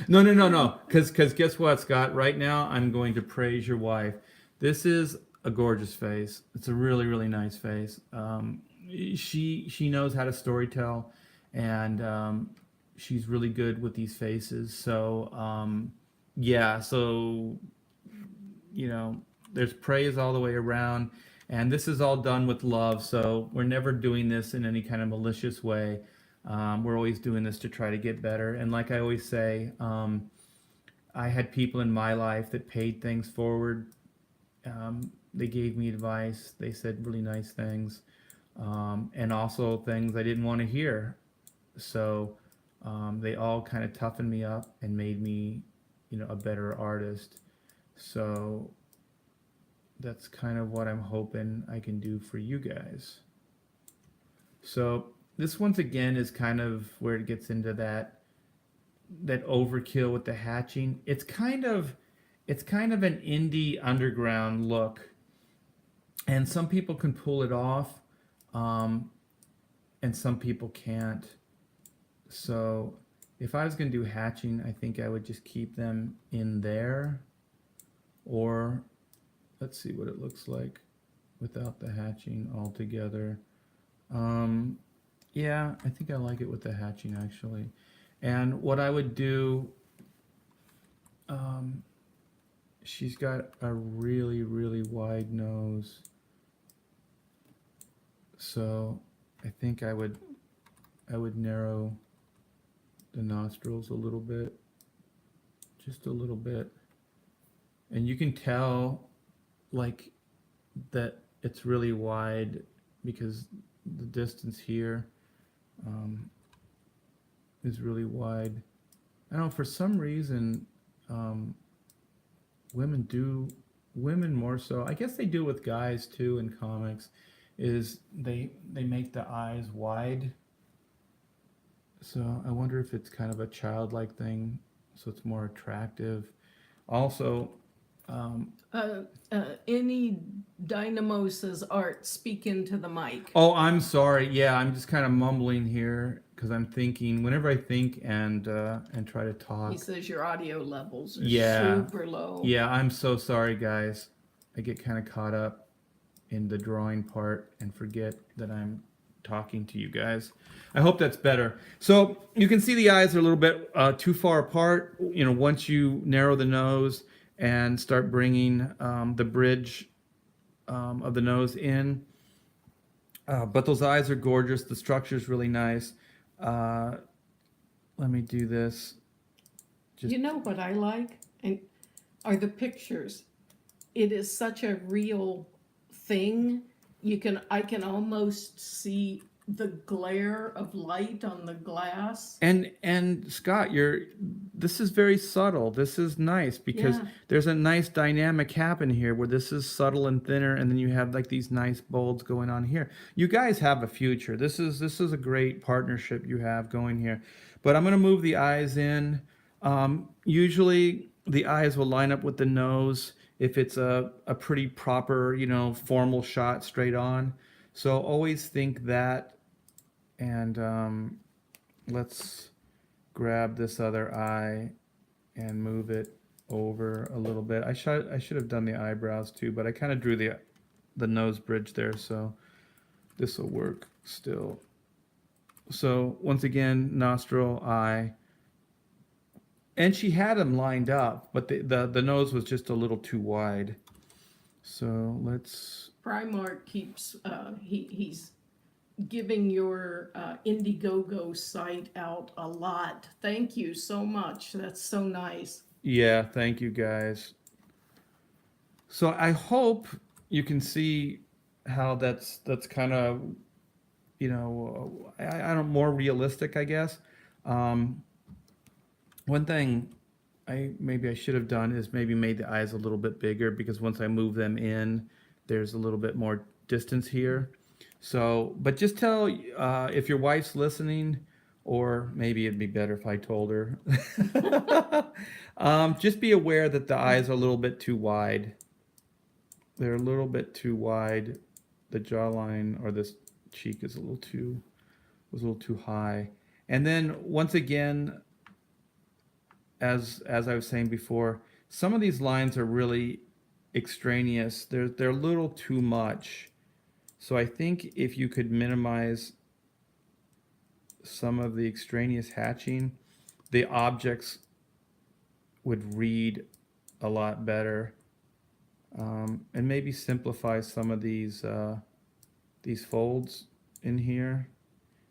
No, no, no, no. Because guess what, Scott? Right now, I'm going to praise your wife. This is a gorgeous face. It's a really, really nice face. She knows how to storytell, and she's really good with these faces. So yeah, so there's praise all the way around, and this is all done with love. So we're never doing this in any kind of malicious way. We're always doing this to try to get better. And like I always say, I had people in my life that paid things forward. They gave me advice. They said really nice things, and also things I didn't want to hear. So they all kind of toughened me up and made me, a better artist. So that's kind of what I'm hoping I can do for you guys. So this once again is kind of where it gets into that overkill with the hatching. It's kind of an indie underground look, and some people can pull it off, um, and some people can't. So if I was going to do hatching, I think I would just keep them in there, or let's see what it looks like without the hatching altogether. Um, yeah, I think I like it with the hatching actually. And what I would do, um, she's got a really, really wide nose. So I think I would narrow the nostrils a little bit, just a little bit. And you can tell like that it's really wide because the distance here. um, is really wide. I don't know, for some reason, um, women do, women more so. I guess they do with guys too in comics. Is they make the eyes wide. So I wonder if it's kind of a childlike thing, so it's more attractive. Also, um, Any Dynamo says art, speak into the mic. oh, I'm sorry. Yeah, I'm just kind of mumbling here because I'm thinking. Whenever I think and try to He talk, says your audio levels are yeah, super low. yeah. I'm so sorry, guys. I get kind of caught up in the drawing part and forget that I'm talking to you guys. I hope that's better. So you can see the eyes are a little bit too far apart. You know, once you narrow the nose and start bringing the bridge of the nose in. But those eyes are gorgeous. The structure is really nice. Uh, let me do this. Just You know what I like? And are the pictures. It is such a real thing. I can almost see the glare of light on the glass. and Scott, this is very subtle. This is nice because Yeah. there's a nice dynamic happen here where this is subtle and thinner, and then you have like these nice bolds going on here. You guys have a future. This is a great partnership you have going here. But I'm gonna move the eyes in. Usually the eyes will line up with the nose if it's a pretty proper, formal shot straight on. So always think that. And let's grab this other eye and move it over a little bit. I should have done the eyebrows too, but I kind of drew the nose bridge there, so this will work still. So once again, nostril, eye, and she had them lined up, but the nose was just a little too wide. So let's. Primark keeps he's giving your Indiegogo site out a lot. Thank you so much. That's so nice. Yeah, thank you guys. So I hope you can see how that's kind of, I don't, more realistic, I guess. Um, One thing I should have done is maybe made the eyes a little bit bigger, because once I move them in, there's a little bit more distance here. So, but just tell if your wife's listening, or maybe it'd be better if I told her. Just be aware that the eyes are a little bit too wide. They're a little bit too wide. The jawline or this cheek is was a little too high. And then once again, as I was saying before, some of these lines are really extraneous. They're a little too much. So I think if you could minimize some of the extraneous hatching, the objects would read a lot better. And maybe simplify some of these folds in here.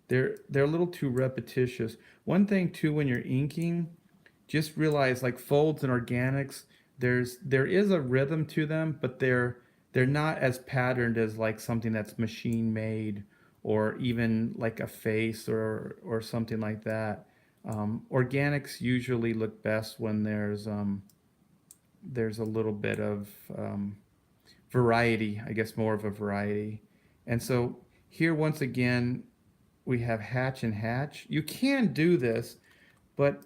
They're a little too repetitious. One thing too, when you're inking, just realize, like folds and organics, there is a rhythm to them, but they're not as patterned as like something that's machine made, or even like a face or something like that. Organics usually look best when there's a little bit of variety, I guess more of a variety. And so here, once again, we have hatch and hatch. You can do this, but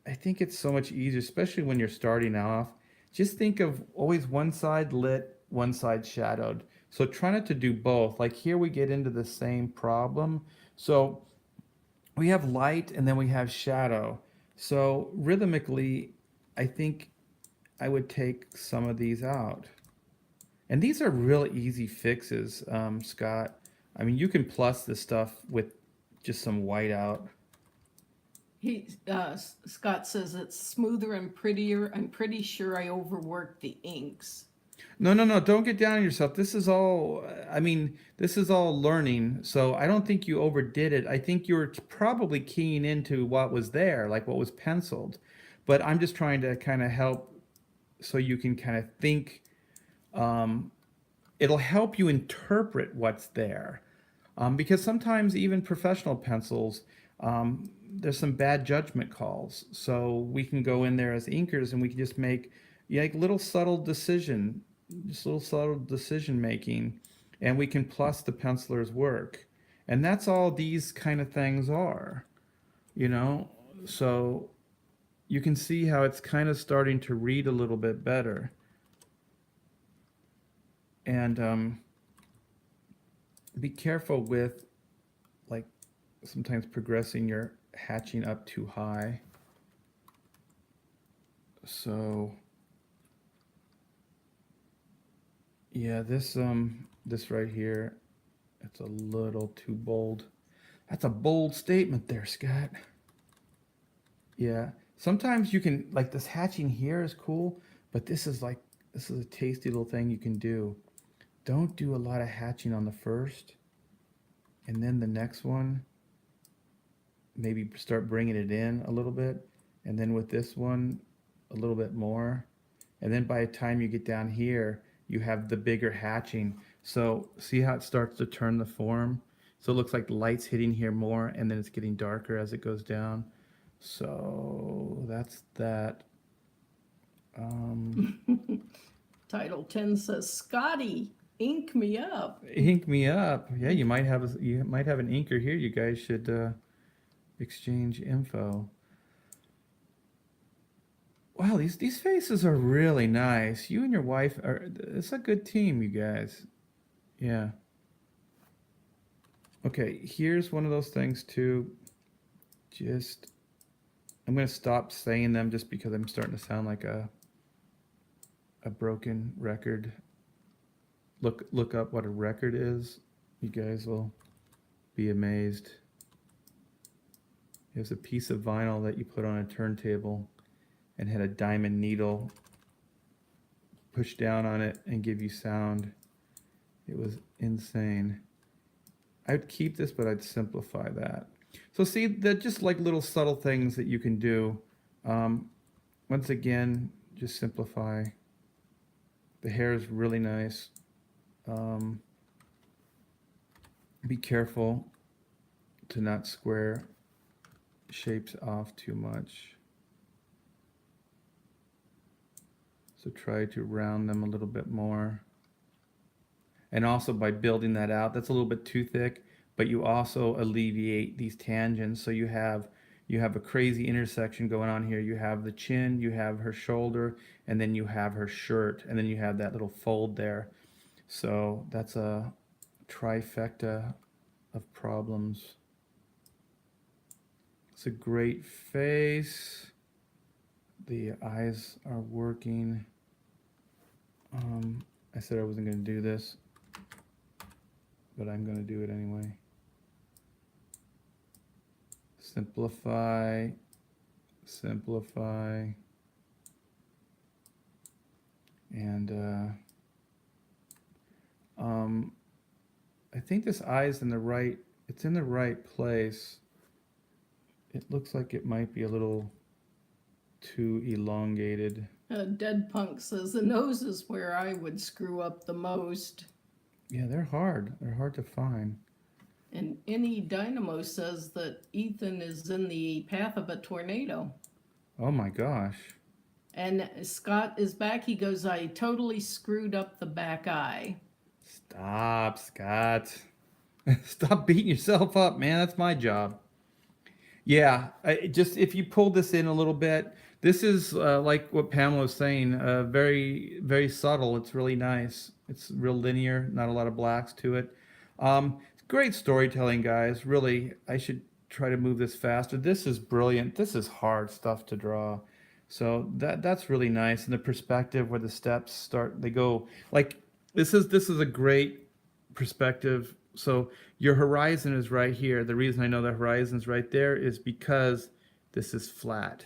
I think it's so much easier, especially when you're starting off. Just think of always one side lit, one side shadowed. So try not to do both. Like here, we get into the same problem. So we have light and then we have shadow. So rhythmically, I think I would take some of these out. And these are real easy fixes, Scott. I mean, you can plus this stuff with just some white out. Scott says it's smoother and prettier. I'm pretty sure I overworked the inks. No, no, no, don't get down on yourself. This is all, I mean, this is all learning. So I don't think you overdid it. I think you were probably keying into what was there, like what was penciled. But I'm just trying to kind of help so you can kind of think. It'll help you interpret what's there. Because sometimes even professional pencils, there's some bad judgment calls. So we can go in there as inkers and we can just make, yeah, like little subtle decision making, and we can plus the penciler's work. And that's all these kind of things are, you know? So you can see how it's kind of starting to read a little bit better. And be careful with, like, sometimes progressing your hatching up too high. So yeah, this right here, it's a little too bold. That's a bold statement there, Scott. Yeah. Sometimes you can, like, this hatching here is cool, but this is a tasty little thing you can do. Don't do a lot of hatching on the first, and then the next one, maybe start bringing it in a little bit, and then with this one, a little bit more. And then by the time you get down here, you have the bigger hatching. So see how it starts to turn the form? So it looks like the light's hitting here more, and then it's getting darker as it goes down. So that's that. Title 10 says, Scotty, ink me up. Ink me up. Yeah, you might have an inker here. You guys should exchange info. Wow, these faces are really nice. You and your wife are, it's a good team, you guys. Yeah. Okay, here's one of those things too. Just, I'm gonna stop saying them just because I'm starting to sound like a broken record. Look up what a record is. You guys will be amazed. It was a piece of vinyl that you put on a turntable and had a diamond needle push down on it and give you sound. It was insane. I'd keep this, but I'd simplify that. So see, they're just like little subtle things that you can do. Once again, just simplify. The hair is really nice. Be careful to not square shapes off too much. So try to round them a little bit more. And also by building that out, that's a little bit too thick, but you also alleviate these tangents. So you have a crazy intersection going on here. You have the chin, you have her shoulder, and then you have her shirt, and then you have that little fold there. So that's a trifecta of problems. It's a great face. The eyes are working. I said I wasn't going to do this, but I'm going to do it anyway. Simplify, simplify, and I think this eye is in the right, it's in the right place. It looks like it might be a little too elongated. Dead Punk says, the nose is where I would screw up the most. Yeah, they're hard. They're hard to find. And Any Dynamo says that Ethan is in the path of a tornado. Oh my gosh. And Scott is back. He goes, I totally screwed up the back eye. Stop, Scott. Stop beating yourself up, man. That's my job. Yeah, just if you pull this in a little bit, this is like what Pamela was saying, very, very subtle. It's really nice. It's real linear, not a lot of blacks to it. Great storytelling, guys. Really, I should try to move this faster. This is brilliant. This is hard stuff to draw. So that's really nice. And the perspective where the steps start, they go like this is a great perspective. So your horizon is right here. The reason I know the horizon is right there is because this is flat.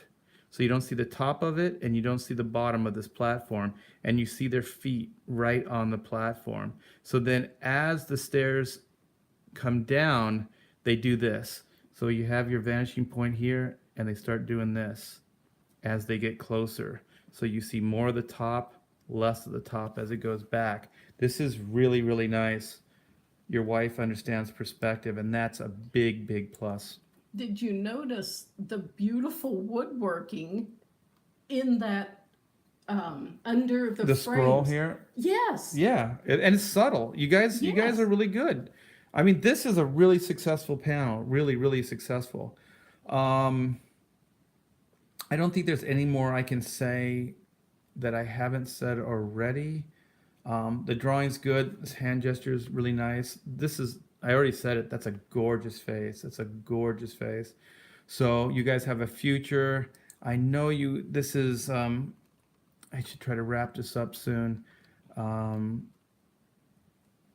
So you don't see the top of it and you don't see the bottom of this platform, and you see their feet right on the platform. So then as the stairs come down, they do this. So you have your vanishing point here and they start doing this as they get closer. So you see more of the top, less of the top as it goes back. This is really, really nice. your wife understands perspective, and that's a big, big plus. Did you notice the beautiful woodworking in that under the The scroll frames? here, Yes. yeah, and it's subtle. You guys are Yes. really good. I mean, this is a really successful panel, really, really successful. Um, I don't think there's any more I can say that I haven't said already. The drawing's good. This hand gesture is really nice. I already said it. That's a gorgeous face. It's a gorgeous face. So you guys have a future. I know you. I should try to wrap this up soon. Um,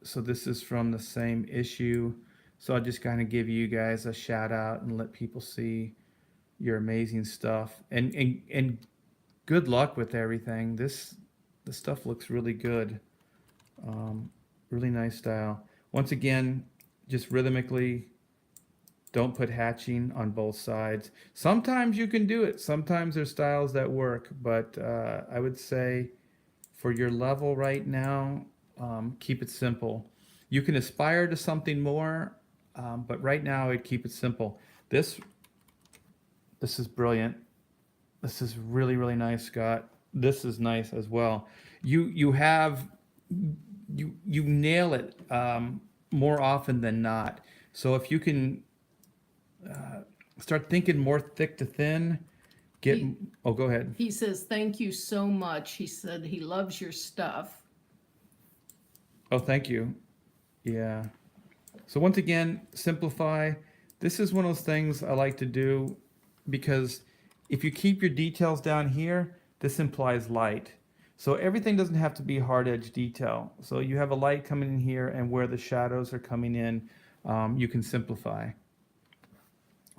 so this is from the same issue. So I'll just kind of give you guys a shout out and let people see your amazing stuff. And good luck with everything. The stuff looks really good. Um, really nice style. Once again, just rhythmically, don't put hatching on both sides. Sometimes you can do it. Sometimes there's styles that work, but I would say for your level right now, keep it simple. You can aspire to something more, but right now I'd keep it simple. This this is brilliant. This is really, really nice, Scott. This is nice as well. You have you nail it more often than not. So if you can start thinking more thick to thin, get. He, Oh, go ahead. he says, thank you so much. He said he loves your stuff. Oh, thank you. Yeah. So once again, simplify. This is one of those things I like to do because if you keep your details down here, this implies light. So everything doesn't have to be hard edge detail. So you have a light coming in here, and where the shadows are coming in, you can simplify.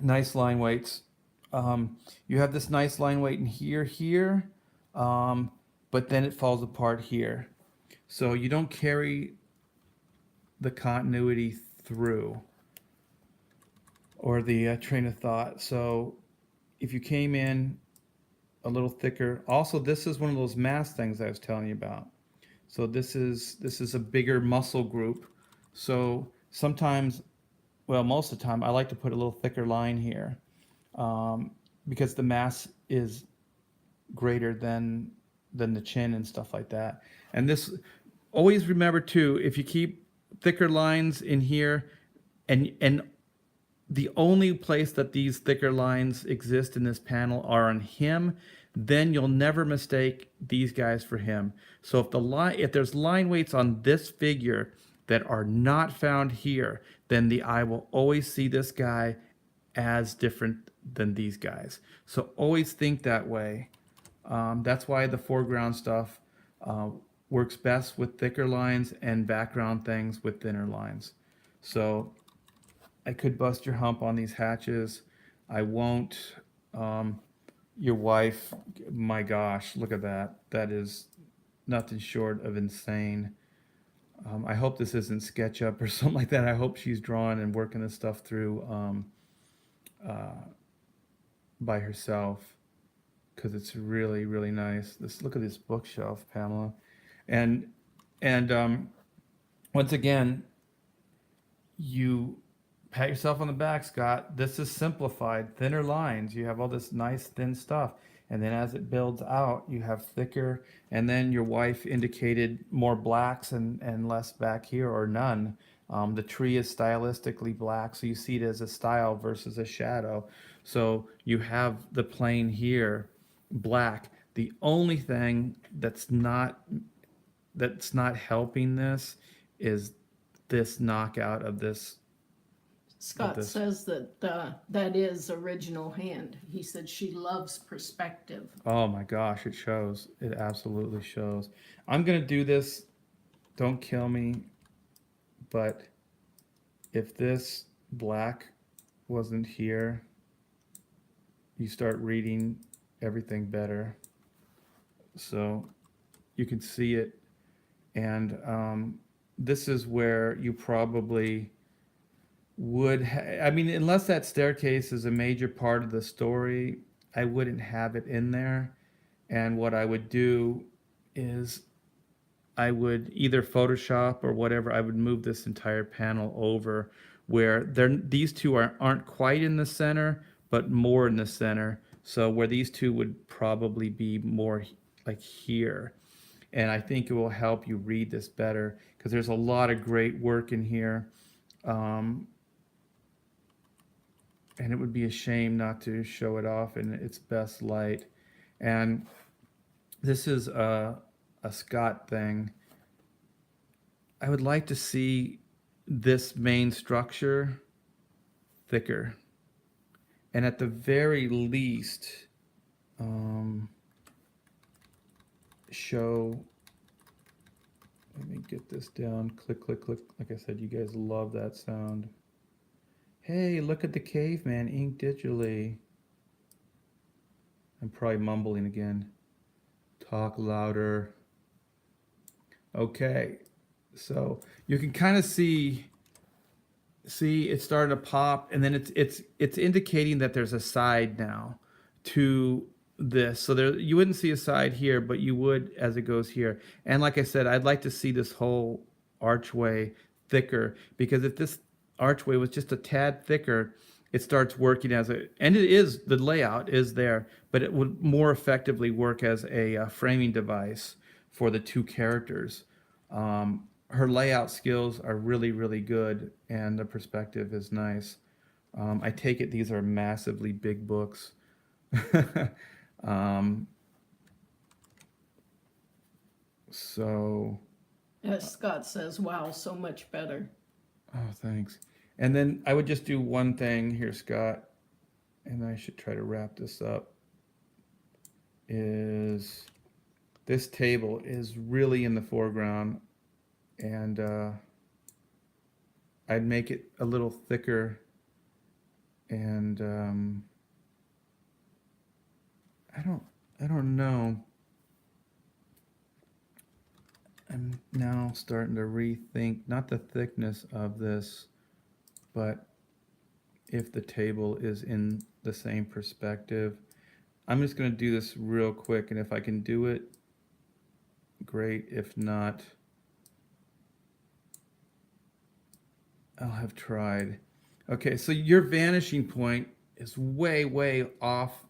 Nice line weights. You have this nice line weight in here, but then it falls apart here. So you don't carry the continuity through or the train of thought. So if you came in a little thicker, also this is one of those mass things I was telling you about. So this is a bigger muscle group. So sometimes, well, most of the time, I like to put a little thicker line here because the mass is greater than the chin and stuff like that. And this, always remember too, if you keep thicker lines in here, and the only place that these thicker lines exist in this panel are on him, then you'll never mistake these guys for him. So if there's line weights on this figure that are not found here, then the eye will always see this guy as different than these guys. So always think that way. That's why the foreground stuff works best with thicker lines and background things with thinner lines. So I could bust your hump on these hatches. I won't. Your wife, my gosh, look at that. That is nothing short of insane. I hope this isn't SketchUp or something like that. I hope she's drawing and working this stuff through by herself because it's really, really nice. Look at this bookshelf, Pamela, and and once again, you pat yourself on the back, Scott. This is simplified, thinner lines. You have all this nice thin stuff. And then as it builds out, you have thicker. And then your wife indicated more blacks and less back here or none. The tree is stylistically black, so you see it as a style versus a shadow. So you have the plane here, black. The only thing that's not helping this is this knockout of this. Scott says that that is original hand. He said she loves perspective. Oh my gosh, it shows. It absolutely shows. I'm gonna do this. Don't kill me. But if this black wasn't here, you start reading everything better. So you can see it. And this is where you probably I mean, unless that staircase is a major part of the story, I wouldn't have it in there. And what I would do is I would either Photoshop or whatever, I would move this entire panel over where these two aren't quite in the center, but more in the center. So where these two would probably be more like here. And I think it will help you read this better because there's a lot of great work in here. Um, and it would be a shame not to show it off in its best light. And this is a Scott thing. I would like to see this main structure thicker. And at the very least, show, let me get this down, click, click, click. Like I said, you guys love that sound. Hey, look at the caveman inked digitally. I'm probably mumbling again. Talk louder. Okay, so you can kind of see it's starting to pop, and then it's indicating that there's a side now to this. So there, you wouldn't see a side here, but you would as it goes here. And like I said, I'd like to see this whole archway thicker, because if this archway was just a tad thicker, it starts working as a, and it is, the layout is there, but it would more effectively work as a framing device for the two characters. Her layout skills are really, really good, and the perspective is nice. I take it these are massively big books. um, so, As Scott says, wow, so much better. oh, thanks. And then I would just do one thing here, Scott, and I should try to wrap this up, is this table is really in the foreground, and I'd make it a little thicker, and I don't know. I'm now starting to rethink not the thickness of this, but if the table is in the same perspective. I'm just going to do this real quick, and if I can do it, great. If not, I'll have tried. Okay, so your vanishing point is way, way off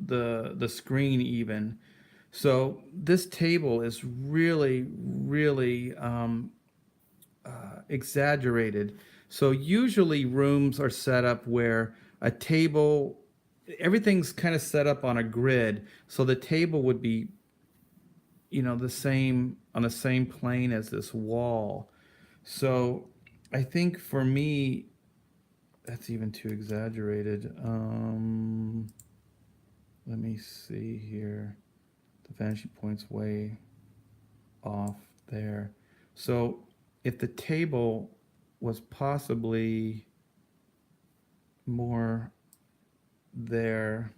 the screen even. So this table is really, really exaggerated. So usually rooms are set up where a table, everything's kind of set up on a grid. So the table would be, the same, on the same plane as this wall. So I think for me, that's even too exaggerated. Let me see here. The vanishing point's way off there. So if the table was possibly more there.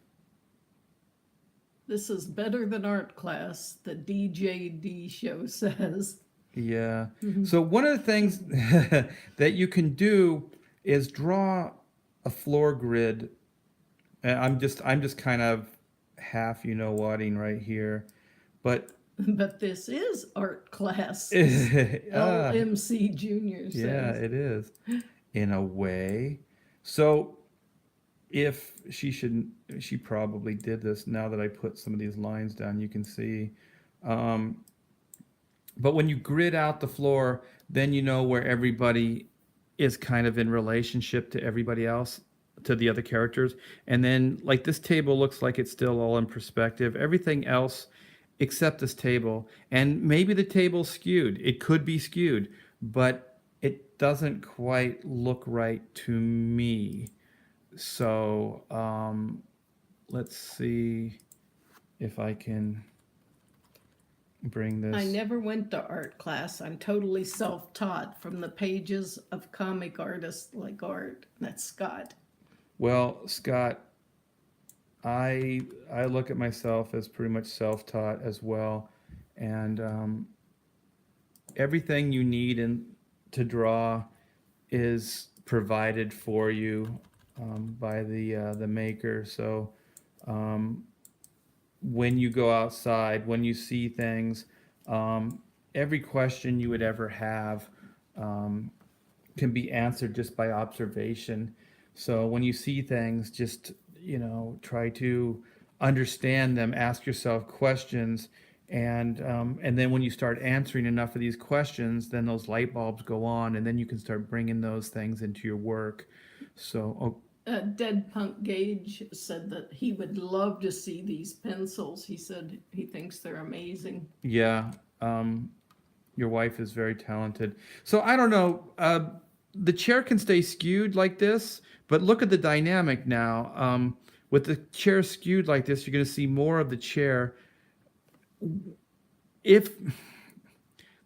This is better than art class, the DJD show says. Yeah. So one of the things that you can do is draw a floor grid. And I'm just kind of half whatting right here. But But this is art class, ah, LMC Junior yeah, says. it is in a way. So if she probably did this now that I put some of these lines down, you can see. But when you grid out the floor, then you know where everybody is kind of in relationship to everybody else, to the other characters. And then, like, this table looks like it's still all in perspective. Everything else except this table, and maybe the table's skewed. It could be skewed, but it doesn't quite look right to me. So let's see if I can bring this. I never went to art class. I'm totally self-taught from the pages of comic artists like art. That's Scott. Well, Scott, I look at myself as pretty much self-taught as well, and everything you need to draw is provided for you by the maker. So when you go outside, when you see things, every question you would ever have um, can be answered just by observation. So when you see things, just, try to understand them, ask yourself questions, and then when you start answering enough of these questions, then those light bulbs go on, and then you can start bringing those things into your work. So, oh, Dead Punk Gage said that he would love to see these pencils. He said he thinks they're amazing. yeah, your wife is very talented. So I don't know. The chair can stay skewed like this, but look at the dynamic now. With the chair skewed like this, you're going to see more of the chair. If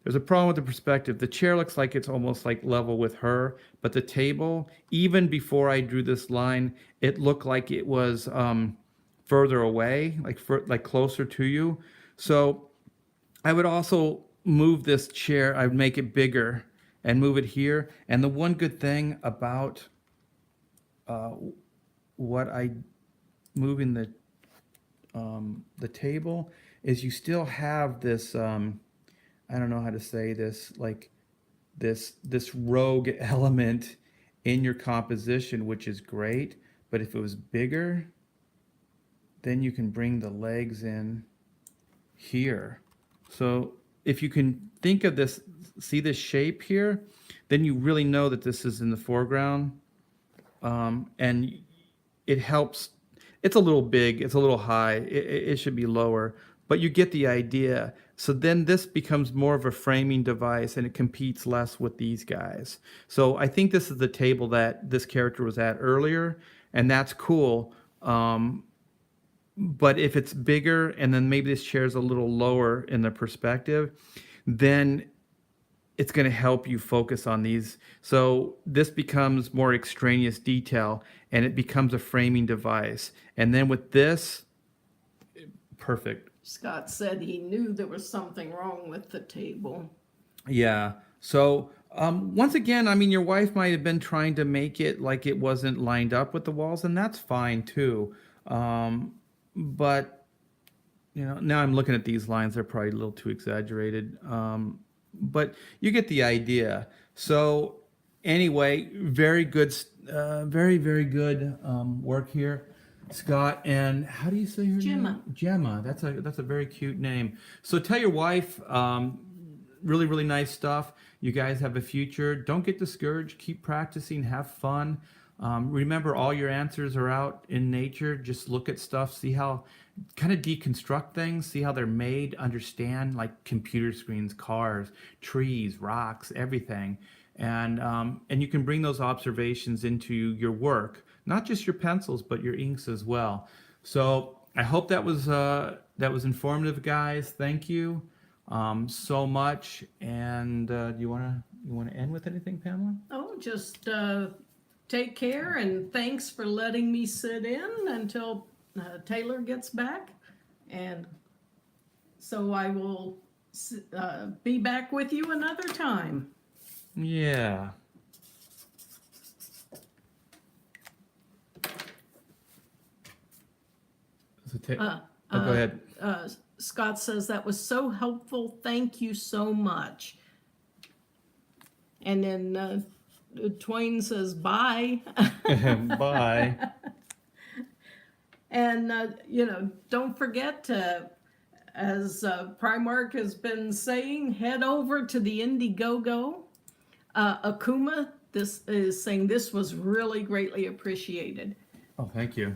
there's a problem with the perspective, the chair looks like it's almost like level with her, but the table, even before I drew this line, it looked like it was further away, like closer to you. So I would also move this chair, I would make it bigger and move it here. And the one good thing about what I moving the table is you still have this I don't know how to say this, like this rogue element in your composition, which is great. But if it was bigger, then you can bring the legs in here. So if you can think of this, see this shape here, then you really know that this is in the foreground. And it helps. It's a little big, it's a little high, it should be lower, but you get the idea. So then this becomes more of a framing device and it competes less with these guys. So I think this is the table that this character was at earlier, and that's cool. But if it's bigger and then maybe this chair is a little lower in the perspective, then it's going to help you focus on these. So this becomes more extraneous detail and it becomes a framing device. And then with this, perfect. Scott said he knew there was something wrong with the table. Yeah. So once again, I mean, your wife might have been trying to make it like it wasn't lined up with the walls, and that's fine too. But now I'm looking at these lines; they're probably a little too exaggerated. But you get the idea. So anyway, very good, very good work here, Scott. And how do you say her Gemma. name? Gemma. That's a very cute name. So tell your wife, really nice stuff. You guys have a future. Don't get discouraged. Keep practicing. Have fun. Remember, all your answers are out in nature. Just look at stuff, see how, kind of deconstruct things, see how they're made, understand like computer screens, cars, trees, rocks, everything. And you can bring those observations into your work, not just your pencils, but your inks as well. So I hope that was informative, guys. Thank you so much. And do you want to end with anything, Pamela? Oh, just take care, and thanks for letting me sit in until Taylor gets back. And so I will be back with you another time. Yeah. Go ahead. Scott says that was so helpful. Thank you so much. And then Twain says bye. Bye. And don't forget to, as Primark has been saying, head over to the Indiegogo. Akuma, this is saying this was really greatly appreciated. Oh, thank you.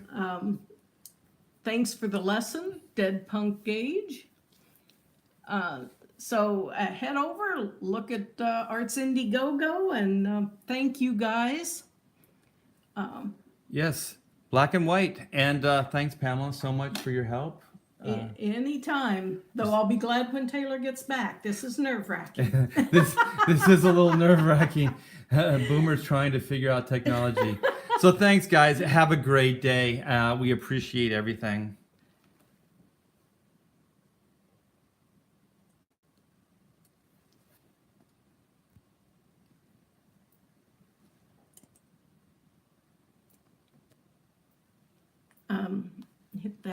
Thanks for the lesson, Dead Punk Gage. So head over, look at Arts Indiegogo, and thank you guys. Yes, black and white. And thanks, Pamela, so much for your help. Anytime, though I'll be glad when Taylor gets back. This is nerve-wracking. this is a little nerve-wracking. Boomer's trying to figure out technology. So thanks, guys. Have a great day. We appreciate everything.